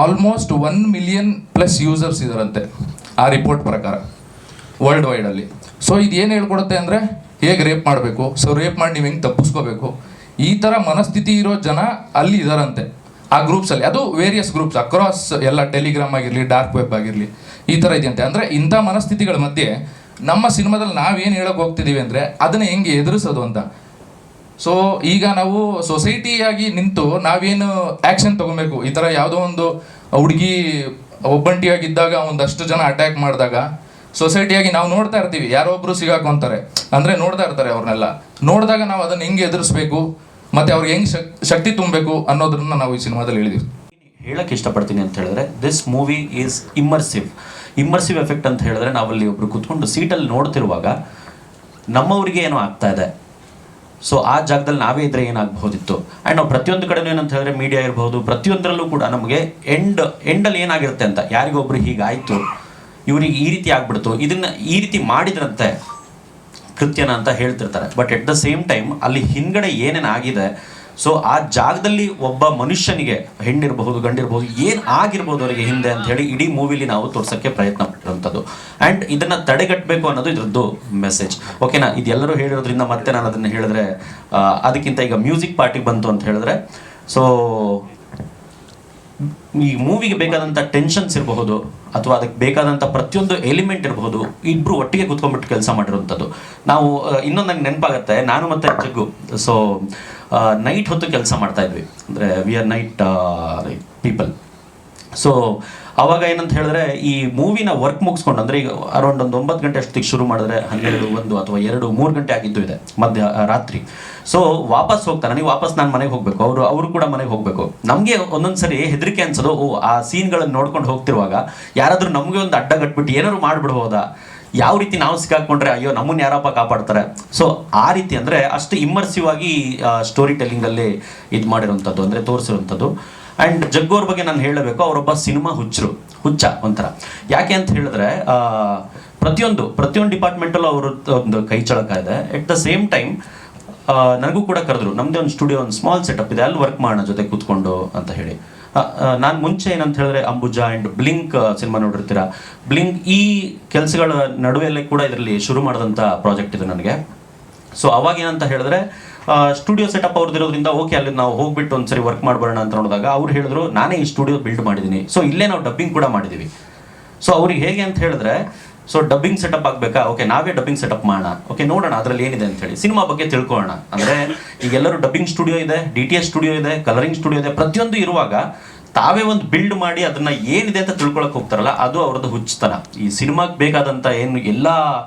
ಆಲ್ಮೋಸ್ಟ್ 1 ಮಿಲಿಯನ್ ಪ್ಲಸ್ ಯೂಸರ್ಸ್ ಇದ್ದಾರಂತೆ ಆ ರಿಪೋರ್ಟ್ ಪ್ರಕಾರ ವರ್ಲ್ಡ್ ವೈಡಲ್ಲಿ. ಸೊ ಇದು ಏನು ಹೇಳ್ಕೊಡುತ್ತೆ ಅಂದರೆ ಹೇಗೆ ರೇಪ್ ಮಾಡಬೇಕು, ಸೊ ರೇಪ್ ಮಾಡಿ ನೀವು ಹೆಂಗೆ ತಪ್ಪಿಸ್ಕೋಬೇಕು, ಈ ಥರ ಮನಸ್ಥಿತಿ ಇರೋ ಜನ ಅಲ್ಲಿ ಇದ್ದಾರಂತೆ ಆ ಗ್ರೂಪ್ಸಲ್ಲಿ. ಅದು ವೇರಿಯಸ್ ಗ್ರೂಪ್ಸ್ ಅಕ್ರಾಸ್ ಎಲ್ಲ ಟೆಲಿಗ್ರಾಮ್ ಆಗಿರಲಿ ಡಾರ್ಕ್ ವೆಬ್ ಆಗಿರಲಿ ಈ ಥರ ಇದೆಯಂತೆ. ಅಂದರೆ ಇಂಥ ಮನಸ್ಥಿತಿಗಳ ಮಧ್ಯೆ ನಮ್ಮ ಸಿನಿಮಾದಲ್ಲಿ ನಾವೇನು ಹೇಳೋಕೆ ಹೋಗ್ತಿದ್ದೀವಿ ಅಂದರೆ ಅದನ್ನು ಹೆಂಗೆ ಎದುರಿಸೋದು ಅಂತ. ಸೊ ಈಗ ನಾವು ಸೊಸೈಟಿಯಾಗಿ ನಿಂತು ನಾವೇನು ಆ್ಯಕ್ಷನ್ ತೊಗೊಬೇಕು. ಈ ಥರ ಯಾವುದೋ ಒಂದು ಹುಡುಗಿ ಒಬ್ಬಂಟಿಯಾಗಿದ್ದಾಗ ಒಂದಷ್ಟು ಜನ ಅಟ್ಯಾಕ್ ಮಾಡಿದಾಗ ಸೊಸೈಟಿಯಾಗಿ ನಾವು ನೋಡ್ತಾ ಇರ್ತೀವಿ, ಯಾರೋ ಒಬ್ಬರು ಸಿಗಾಕೊಂತಾರೆ ಅಂದರೆ ನೋಡ್ತಾ ಇರ್ತಾರೆ. ಅವ್ರನ್ನೆಲ್ಲ ನೋಡಿದಾಗ ನಾವು ಅದನ್ನು ಹೆಂಗೆ ಎದುರಿಸ್ಬೇಕು ಮತ್ತು ಅವ್ರಿಗೆ ಹೆಂಗೆ ಶಕ್ತಿ ತುಂಬಬೇಕು ಅನ್ನೋದನ್ನ ನಾವು ಈ ಸಿನಿಮಾದಲ್ಲಿ ಹೇಳಿದ್ವಿ. ಹೇಳಕ್ಕೆ ಇಷ್ಟಪಡ್ತೀನಿ ಅಂತ ಹೇಳಿದ್ರೆ this movie is immersive effect ಅಂತ ಹೇಳಿದ್ರೆ ನಾವಲ್ಲಿ ಒಬ್ರು ಕೂತ್ಕೊಂಡು ಸೀಟಲ್ಲಿ ನೋಡ್ತಿರುವಾಗ ನಮ್ಮವ್ರಿಗೆ ಏನೋ ಆಗ್ತಾ ಇದೆ, ಸೊ ಆ ಜಾಗದಲ್ಲಿ ನಾವೇ ಇದ್ರೆ ಏನಾಗಬಹುದಿತ್ತು. ಆ್ಯಂಡ್ ನಾವು ಪ್ರತಿಯೊಂದು ಕಡೆನೂ ಏನಂತ ಹೇಳಿದ್ರೆ ಮೀಡಿಯಾ ಇರ್ಬೋದು, ಪ್ರತಿಯೊಂದರಲ್ಲೂ ಕೂಡ ನಮಗೆ ಎಂಡಲ್ಲಿ ಏನಾಗಿರುತ್ತೆ ಅಂತ, ಯಾರಿಗೊಬ್ರು ಹೀಗಾಯಿತು, ಇವ್ರಿಗೆ ಈ ರೀತಿ ಆಗ್ಬಿಡ್ತು, ಇದನ್ನ ಈ ರೀತಿ ಮಾಡಿದ್ರಂತೆ ಕೃತ್ಯನ ಅಂತ ಹೇಳ್ತಿರ್ತಾರೆ. But at the same time ಅಲ್ಲಿ ಹಿಂದ್ಗಡೆ ಏನೇನು ಆಗಿದೆ, ಸೊ ಆ ಜಾಗದಲ್ಲಿ ಒಬ್ಬ ಮನುಷ್ಯನಿಗೆ ಹೆಣ್ಣಿರಬಹುದು ಗಂಡಿರಬಹುದು ಏನು ಆಗಿರ್ಬೋದು ಅವರಿಗೆ ಹಿಂದೆ ಅಂತ ಹೇಳಿ ಇಡೀ ಮೂವಿಲಿ ನಾವು ತೋರ್ಸೋಕ್ಕೆ ಪ್ರಯತ್ನ ಪಟ್ಟಿರುವಂಥದ್ದು. ಆ್ಯಂಡ್ ಇದನ್ನ ತಡೆಗಟ್ಟಬೇಕು ಅನ್ನೋದು ಇದ್ರದ್ದು ಮೆಸೇಜ್. ಓಕೆನಾ, ಇದೆಲ್ಲರೂ ಹೇಳಿರೋದ್ರಿಂದ ಮತ್ತೆ ನಾನು ಅದನ್ನು ಹೇಳಿದ್ರೆ ಅದಕ್ಕಿಂತ ಈಗ ಮ್ಯೂಸಿಕ್ ಪಾರ್ಟಿಗೆ ಬಂತು ಅಂತ ಹೇಳಿದ್ರೆ, ಸೊ ಈ ಮೂವಿಗೆ ಬೇಕಾದಂಥ ಟೆನ್ಷನ್ಸ್ ಇರಬಹುದು ಅಥವಾ ಅದಕ್ಕೆ ಬೇಕಾದಂಥ ಪ್ರತಿಯೊಂದು ಎಲಿಮೆಂಟ್ ಇರಬಹುದು, ಇಬ್ಬರು ಒಟ್ಟಿಗೆ ಕೂತ್ಕೊಂಡ್ಬಿಟ್ಟು ಕೆಲಸ ಮಾಡಿರುವಂಥದ್ದು. ನಾವು ಇನ್ನೊಂದು ನಂಗೆ ನೆನಪಾಗುತ್ತೆ, ನಾನು ಮತ್ತು ಜಗ್ಗು ಸೊ ನೈಟ್ ಹೊತ್ತು ಕೆಲಸ ಮಾಡ್ತಾ ಇದ್ವಿ, ಅಂದರೆ we are night people. So ಅವಾಗ ಏನಂತ ಹೇಳಿದ್ರೆ ಈ ಮೂವಿನ ವರ್ಕ್ ಮುಗಿಸ್ಕೊಂಡು, ಅಂದರೆ ಈಗ ಅರೌಂಡ್ ಒಂದು 9 ಗಂಟೆ ಅಷ್ಟೊತ್ತಿಗೆ ಶುರು ಮಾಡಿದ್ರೆ 12, 1 ಅಥವಾ 2, 3 ಗಂಟೆ ಆಗಿದ್ದು ಇದೆ ರಾತ್ರಿ. ಸೊ ವಾಪಸ್ ಹೋಗ್ತಾನೆ, ನೀವು ವಾಪಸ್ ನಾನು ಮನೆಗೆ ಹೋಗಬೇಕು, ಅವರು ಕೂಡ ಮನೆಗೆ ಹೋಗಬೇಕು. ನಮಗೆ ಒಂದೊಂದ್ಸರಿ ಹೆದರಿಕೆ ಅನ್ಸೋದು, ಆ ಸೀನ್ಗಳನ್ನು ನೋಡ್ಕೊಂಡು ಹೋಗ್ತಿರುವಾಗ ಯಾರಾದರೂ ನಮಗೆ ಒಂದು ಅಡ್ಡ ಕಟ್ಬಿಟ್ಟು ಏನಾದ್ರು ಮಾಡಿಬಿಡ್ಬೋದಾ, ಯಾವ ರೀತಿ ನಾವು ಸಿಕ್ಕಾಕೊಂಡ್ರೆ ಅಯ್ಯೋ ನಮ್ಮನ್ನು ಯಾರಪ್ಪ ಕಾಪಾಡ್ತಾರೆ. ಸೊ ಆ ರೀತಿ ಅಂದರೆ ಅಷ್ಟು ಇಮ್ಮರ್ಸಿವ್ ಆಗಿ ಸ್ಟೋರಿ ಟೆಲ್ಲಿಂಗಲ್ಲಿ ಇದು ಮಾಡಿರೋಂಥದ್ದು, ಅಂದರೆ ತೋರಿಸಿರುವಂಥದ್ದು. ಆ್ಯಂಡ್ ಜಗ್ಗು ಅವ್ರ ಬಗ್ಗೆ ನಾನು ಹೇಳಬೇಕು, ಅವರೊಬ್ಬ ಸಿನಿಮಾ ಹುಚ್ಚ ಒಂಥರ. ಯಾಕೆ ಅಂತ ಹೇಳಿದ್ರೆ ಪ್ರತಿಯೊಂದು ಡಿಪಾರ್ಟ್ಮೆಂಟಲ್ಲೂ ಅವರು ಒಂದು ಕೈ ಚಳಕ ಇದೆ. ಎಟ್ ದ ಸೇಮ್ ಟೈಮ್ ನನಗೂ ಕೂಡ ಕರೆದ್ರು, ನಮ್ಮದೇ ಒಂದು ಸ್ಟುಡಿಯೋ, ಒಂದು ಸ್ಮಾಲ್ ಸೆಟಪ್ ಇದೆ, ಅಲ್ಲಿ ವರ್ಕ್ ಮಾಡೋಣ ಜೊತೆ ಕೂತ್ಕೊಂಡು ಅಂತ ಹೇಳಿ. ನಾನು ಮುಂಚೆ ಏನಂತ ಹೇಳಿದ್ರೆ ಅಂಬುಜಾ ಆ್ಯಂಡ್ ಬ್ಲಿಂಕ್ ಸಿನಿಮಾ ನೋಡಿರ್ತೀರಾ, ಬ್ಲಿಂಕ್ ಈ ಕೆಲಸಗಳ ನಡುವೆಲ್ಲೇ ಕೂಡ ಇದರಲ್ಲಿ ಶುರು ಮಾಡಿದಂಥ ಪ್ರಾಜೆಕ್ಟ್ ಇದು ನನಗೆ. ಸೊ ಅವಾಗ ಏನಂತ ಹೇಳಿದ್ರೆ ಸ್ಟುಡಿಯೋ ಸೆಟಪ್ ಅವ್ರದ್ದಿರೋದ್ರಿಂದ ಓಕೆ ಅಲ್ಲಿ ನಾವು ಹೋಗ್ಬಿಟ್ಟು ಒಂದ್ಸರಿ ವರ್ಕ್ ಮಾಡ್ಬರೋಣ ಅಂತ ನೋಡಿದಾಗ ಅವ್ರು ಹೇಳಿದ್ರು ನಾನೇ ಈ ಸ್ಟುಡಿಯೋ ಬಿಲ್ಡ್ ಮಾಡಿದ್ದೀನಿ, ಸೊ ಇಲ್ಲೇ ನಾವು ಡಬ್ಬಿಂಗ್ ಕೂಡ ಮಾಡಿದ್ದೀವಿ. ಸೊ ಅವ್ರಿಗೆ ಹೇಗೆ ಅಂತ ಹೇಳಿದ್ರೆ, ಸೊ ಡಬ್ಬಿಂಗ್ ಸೆಟಪ್ ಆಗಬೇಕಾ, ಓಕೆ ನಾವೇ ಡಬ್ಬಿಂಗ್ ಸೆಟಪ್ ಮಾಡೋಣ, ಓಕೆ ನೋಡೋಣ ಅದರಲ್ಲಿ ಏನಿದೆ ಅಂತ ಹೇಳಿ ಸಿನಿಮಾ ಬಗ್ಗೆ ತಿಳ್ಕೊಳ್ಳೋಣ. ಅಂದರೆ ಈಗೆಲ್ಲರೂ ಡಬ್ಬಿಂಗ್ ಸ್ಟುಡಿಯೋ ಇದೆ, DTS ಸ್ಟುಡಿಯೋ ಇದೆ, ಕಲರಿಂಗ್ ಸ್ಟುಡಿಯೋ ಇದೆ, ಪ್ರತಿಯೊಂದು ಇರುವಾಗ ತಾವೇ ಒಂದು ಬಿಲ್ಡ್ ಮಾಡಿ ಅದನ್ನ ಏನಿದೆ ಅಂತ ತಿಳ್ಕೊಳಕ್ ಹೋಗ್ತಾರಲ್ಲ, ಅದು ಅವ್ರದ್ದು ಹುಚ್ಚತನ. ಈ ಸಿನಿಮಾಗೆ ಬೇಕಾದಂಥ ಏನು ಎಲ್ಲ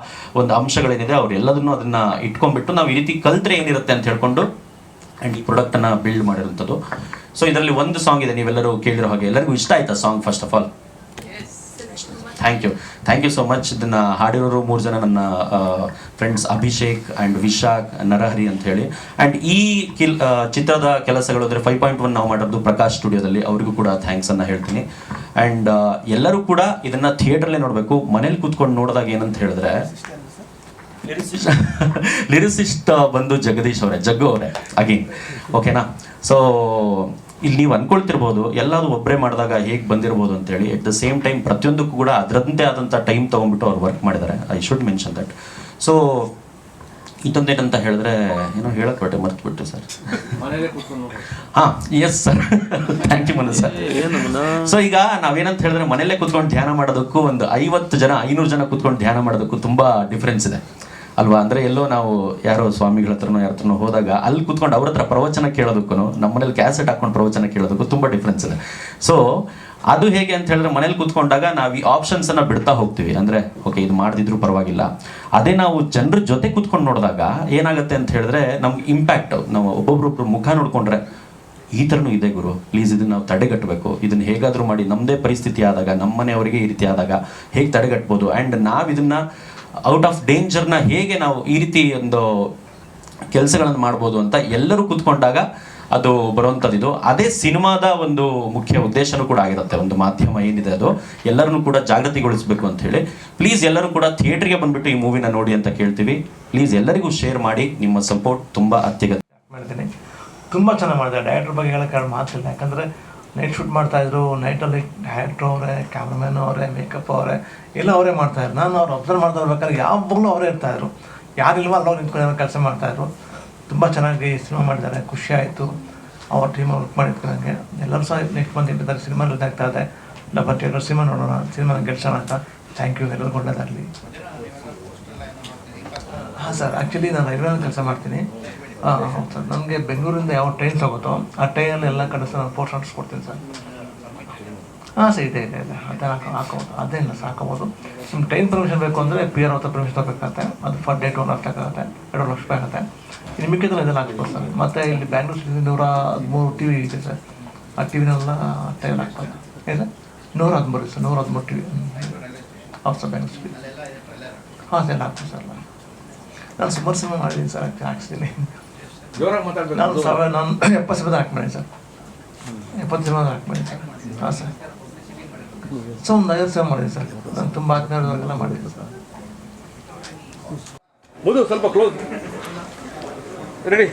ಒಂದು ಅಂಶಗಳೇನಿದೆ ಅವ್ರು ಎಲ್ಲದನ್ನು ಅದನ್ನ ಇಟ್ಕೊಂಡ್ಬಿಟ್ಟು ನಾವು ಈ ರೀತಿ ಕಲ್ತ್ರೆ ಏನಿರುತ್ತೆ ಅಂತ ಹೇಳ್ಕೊಂಡು ಆ್ಯಂಡ್ ಈ ಪ್ರಾಡಕ್ಟನ್ನು ಬಿಲ್ಡ್ ಮಾಡಿರುವಂಥದ್ದು. ಸೊ ಇದರಲ್ಲಿ ಒಂದು ಸಾಂಗ್ ಇದೆ, ನೀವೆಲ್ಲರೂ ಕೇಳಿರೋ ಹಾಗೆ. ಎಲ್ಲರಿಗೂ ಇಷ್ಟ ಆಯ್ತಾ song? First of all thank you so much. ಇದನ್ನು ಹಾಡಿರೋರು 3 ಜನ ನನ್ನ ಫ್ರೆಂಡ್ಸ್, ಅಭಿಷೇಕ್ ಆ್ಯಂಡ್ ವಿಶಾಖ್, ನರಹರಿ ಅಂತ ಹೇಳಿ. ಆ್ಯಂಡ್ ಈ ಚಿತ್ರದ ಕೆಲಸಗಳು ಅಂದರೆ 5.1 ನಾವು ಮಾಡಿರೋದು ಪ್ರಕಾಶ್ ಸ್ಟುಡಿಯೋದಲ್ಲಿ, ಅವರಿಗೂ ಕೂಡ ಥ್ಯಾಂಕ್ಸನ್ನು ಹೇಳ್ತೀನಿ. ಆ್ಯಂಡ್ ಎಲ್ಲರೂ ಕೂಡ ಇದನ್ನು ಥಿಯೇಟ್ರಲ್ಲೇ ನೋಡಬೇಕು. ಮನೇಲಿ ಕೂತ್ಕೊಂಡು ನೋಡಿದಾಗ ಏನಂತ ಹೇಳಿದ್ರೆ ಲಿರಿಸಿಸ್ಟ್ ಬಂದು ಜಗ್ಗು ಅವರೇ ಅಗೇನ್, ಓಕೆನಾ. ಸೊ ಇಲ್ಲಿ ನೀವು ಅನ್ಕೊಳ್ತಿರ್ಬೋದು ಎಲ್ಲಾದ್ರು ಒಬ್ಬರೇ ಮಾಡಿದಾಗ ಹೇಗೆ ಬಂದಿರ್ಬೋದು ಅಂತೇಳಿ. ಎಟ್ ದ ಸೇಮ್ ಟೈಮ್ ಪ್ರತಿಯೊಂದಕ್ಕೂ ಕೂಡ ಅದರಂತೆ ಆದಂಥ ಟೈಮ್ ತೊಗೊಂಡ್ಬಿಟ್ಟು ಅವ್ರು ವರ್ಕ್ ಮಾಡಿದ್ದಾರೆ. I should mention that. So ಇದೊಂದೇನಂತ ಹೇಳಿದ್ರೆ ಏನೋ ಹೇಳಕ್ ಹೊಟ್ಟೆ ಮರ್ತ್ಬಿಟ್ಟು ಸರ್. ಹಾಂ yes sir, thank you Manu sir. So ಈಗ ನಾವೇನಂತ ಹೇಳಿದ್ರೆ ಮನೆಯಲ್ಲೇ ಕೂತ್ಕೊಂಡು ಧ್ಯಾನ ಮಾಡೋದಕ್ಕೂ ಒಂದು 50 ಜನ 500 ಜನ ಕೂತ್ಕೊಂಡು ಧ್ಯಾನ ಮಾಡೋದಕ್ಕೂ ತುಂಬ ಡಿಫ್ರೆನ್ಸ್ ಇದೆ ಅಲ್ವಾ. ಅಂದರೆ ಎಲ್ಲೋ ನಾವು ಯಾರೋ ಸ್ವಾಮಿಗಳ ಹತ್ರನೋ ಯಾರ ಹತ್ರನೋ ಹೋದಾಗ ಅಲ್ಲಿ ಕೂತ್ಕೊಂಡು ಅವ್ರ ಹತ್ರ ಪ್ರವಚನ ಕೇಳೋದಕ್ಕೂ ನಮ್ಮನೇಲಿ ಕ್ಯಾಸೆಟ್ ಹಾಕೊಂಡು ಪ್ರವಚನ ಕೇಳೋದಕ್ಕೂ ತುಂಬ ಡಿಫ್ರೆನ್ಸ್ ಇದೆ. ಸೊ ಅದು ಹೇಗೆ ಅಂತ ಹೇಳಿದ್ರೆ ಮನೇಲಿ ಕೂತ್ಕೊಂಡಾಗ ನಾವು ಈ ಆಪ್ಷನ್ಸನ್ನು ಬಿಡ್ತಾ ಹೋಗ್ತೀವಿ. ಅಂದರೆ ಓಕೆ ಇದು ಮಾಡದಿದ್ರು ಪರವಾಗಿಲ್ಲ. ಅದೇ ನಾವು ಜನರ ಜೊತೆ ಕೂತ್ಕೊಂಡು ನೋಡಿದಾಗ ಏನಾಗುತ್ತೆ ಅಂತ ಹೇಳಿದ್ರೆ ನಮ್ಗೆ ಇಂಪ್ಯಾಕ್ಟ್, ನಾವು ಒಬ್ಬೊಬ್ರೊಬ್ರು ಮುಖ ನೋಡ್ಕೊಂಡ್ರೆ ಈ ಥರನೂ ಇದೆ ಗುರು, ಪ್ಲೀಸ್ ಇದನ್ನು ನಾವು ತಡೆಗಟ್ಟಬೇಕು, ಇದನ್ನು ಹೇಗಾದರೂ ಮಾಡಿ ನಮ್ಮದೇ ಪರಿಸ್ಥಿತಿ ಆದಾಗ ನಮ್ಮ ಮನೆಯವರಿಗೆ ಈ ರೀತಿ ಆದಾಗ ಹೇಗೆ ತಡೆಗಟ್ಬೋದು, ಆ್ಯಂಡ್ ನಾವು ಇದನ್ನು ಔಟ್ ಆಫ್ ಡೇಂಜರ್ನ ಹೇಗೆ ನಾವು ಈ ರೀತಿ ಒಂದು ಕೆಲಸಗಳನ್ನು ಮಾಡ್ಬೋದು ಅಂತ ಎಲ್ಲರೂ ಕೂತ್ಕೊಂಡಾಗ ಅದು ಬರುವಂಥದ್ದು. ಅದೇ ಸಿನಿಮಾದ ಒಂದು ಮುಖ್ಯ ಉದ್ದೇಶನೂ ಕೂಡ ಆಗಿರುತ್ತೆ. ಒಂದು ಮಾಧ್ಯಮ ಏನಿದೆ ಅದು ಎಲ್ಲರನ್ನೂ ಕೂಡ ಜಾಗೃತಿಗೊಳಿಸಬೇಕು ಅಂತ ಹೇಳಿ. ಪ್ಲೀಸ್ ಎಲ್ಲರೂ ಕೂಡ ಥಿಯೇಟ್ರಿಗೆ ಬಂದುಬಿಟ್ಟು ಈ ಮೂವಿನ ನೋಡಿ ಅಂತ ಕೇಳ್ತೀವಿ. ಪ್ಲೀಸ್ ಎಲ್ಲರಿಗೂ ಶೇರ್ ಮಾಡಿ, ನಿಮ್ಮ ಸಪೋರ್ಟ್ ತುಂಬ ಅತ್ಯಗತ್ಯ. ಮಾಡ್ತೀನಿ. ತುಂಬ ಚೆನ್ನಾಗಿ ಮಾಡಿದೆ. ಡೈರೆಕ್ಟ್ರ್ ಬಗ್ಗೆ ಹೇಳೋಕ್ಕೆ ಮಾತಿಲ್ಲ, ಯಾಕಂದರೆ ನೈಟ್ ಶೂಟ್ ಮಾಡ್ತಾಯಿದ್ರು. ನೈಟಲ್ಲಿ ಡೈರೆಕ್ಟ್ರು ಅವರೇ, ಕ್ಯಾಮ್ರಾಮ್ಯಾನ್ ಅವರೇ, ಮೇಕಪ್ ಅವರೇ, ಎಲ್ಲ ಅವರೇ ಮಾಡ್ತಾಯಿದ್ರು. ನಾನು ಅವ್ರು ಅಬ್ಸರ್ವ್ ಮಾಡ್ತಾ ಇರ್ಬೇಕಾದ್ರೆ ಯಾವಾಗಲೂ ಅವರೇ ಇರ್ತಾಯಿದ್ರು. ಯಾರಿಲ್ವೋ ಅಲ್ಲವ್ರು ನಿಂತ್ಕೊಂಡು ಕೆಲಸ ಮಾಡ್ತಾಯಿದ್ರು. ತುಂಬ ಚೆನ್ನಾಗಿ ಸಿನಿಮಾ ಮಾಡಿದ್ದಾರೆ, ಖುಷಿ ಆಯಿತು. ಅವ್ರ ಟೀಮ್ ವರ್ಕ್ ಮಾಡಿದ್ರು. ನನಗೆ ಎಲ್ಲರೂ ಸಹ ನೆಕ್ಸ್ಟ್ ಮಂತ್ ಇಟ್ಟಿದ್ದಾರೆ. ಸಿನಿಮಾ ರಿಲೀಸ್ ಆಗ್ತಾ ಇದೆ. ಡಬ್ಬಲ್ ಥಿಯೇಟರ್ ಸಿನಿಮಾ ನೋಡೋಣ, ಸಿನಿಮಾ ಗೆಲ್ಸೋಣ ಅಂತ. ಥ್ಯಾಂಕ್ ಯು, ಎಲ್ಲರಿಗೂ ಒಳ್ಳೆಯದಾಗಲಿ. ಹಾಂ ಸರ್, ಆ್ಯಕ್ಚುಲಿ ನಾನು ರೈಲ್ವೇನಲ್ಲಿ ಕೆಲಸ ಮಾಡ್ತೀನಿ. ಹೌದು ಸರ್, ನನಗೆ ಬೆಂಗಳೂರಿಂದ ಯಾವ ಟ್ರೈನ್ ತಗೋತೋ ಆ ಟ್ರೈನಲ್ಲಿ ಎಲ್ಲ ಕಡೆ ಸರ್ ನಾನು ಪೋಸ್ಟ್ ಕೊಡ್ತೀನಿ ಸರ್. ಹಾಂ ಸರ್, ಇದೆ ಅದೇ ಹಾಕೋಬೋದು, ಅದೇನಿಲ್ಲ ಸಾಕೋಬೋದು. ನಿಮ್ಮ ಟ್ರೈನ್ ಪರ್ಮಿಷನ್ ಬೇಕು ಅಂದರೆ PR ಹತ್ರ ಪರ್ಮಿಷನ್ ತಗೋಬೇಕಾಗತ್ತೆ. ಅದು ಫರ್ ಡೇ 2 ಲಕ್ಷ ಆಗುತ್ತೆ, 2 ಲಕ್ಷ ರೂಪಾಯಿ ಆಗುತ್ತೆ. ಇನ್ನು ಮಿಕ್ಕಿದ್ರೆ ಇದೆಲ್ಲ ಹಾಕ್ಬೋದು ಸರ್. ಮತ್ತು ಇಲ್ಲಿ ಬ್ಯಾಂಗ್ಳೂರು 113 TV ಇದೆ ಸರ್. ಆ ಟಿ ವಿನೆಲ್ಲ ಟೈಲ್ ಹಾಕ್ತಾರೆ ಏನು 113 ಸರ್ 113 ಟಿ ವಿ ಹೌದು ಸರ್ ಬ್ಯಾಂಕ್ ಹಾಂ ಸರ್ ಹಾಕ್ತೀನಿ ಸರ್ ನಾನು ಸುಮಾರು ಸಿನಿಮಾ ಮಾಡಿದ್ದೀನಿ ಸರ್ ಹಾಕ್ಸ್ತೀನಿ ನಾನು 70 ಸಿನಿಮಾದ ಹಾಕಿ ಮಾಡಿ ಸರ್ 70 ಸಿನಿಮಾದ ಹಾಕಿ ಮಾಡಿ ಸರ್ ಹಾಂ ಸರ್ ಸೊ ಒಂದು 50 ಸಿನಿಮಾ ಮಾಡಿದ್ದೀನಿ ಸರ್ ನಾನು ತುಂಬ ಆತ್ಮೀಯವ್ರಿಗೆಲ್ಲ ಮಾಡಿದ್ದೀನಿ ಸರ್ ಸ್ವಲ್ಪ ಕ್ಲೋಸ್ ರೆಡಿ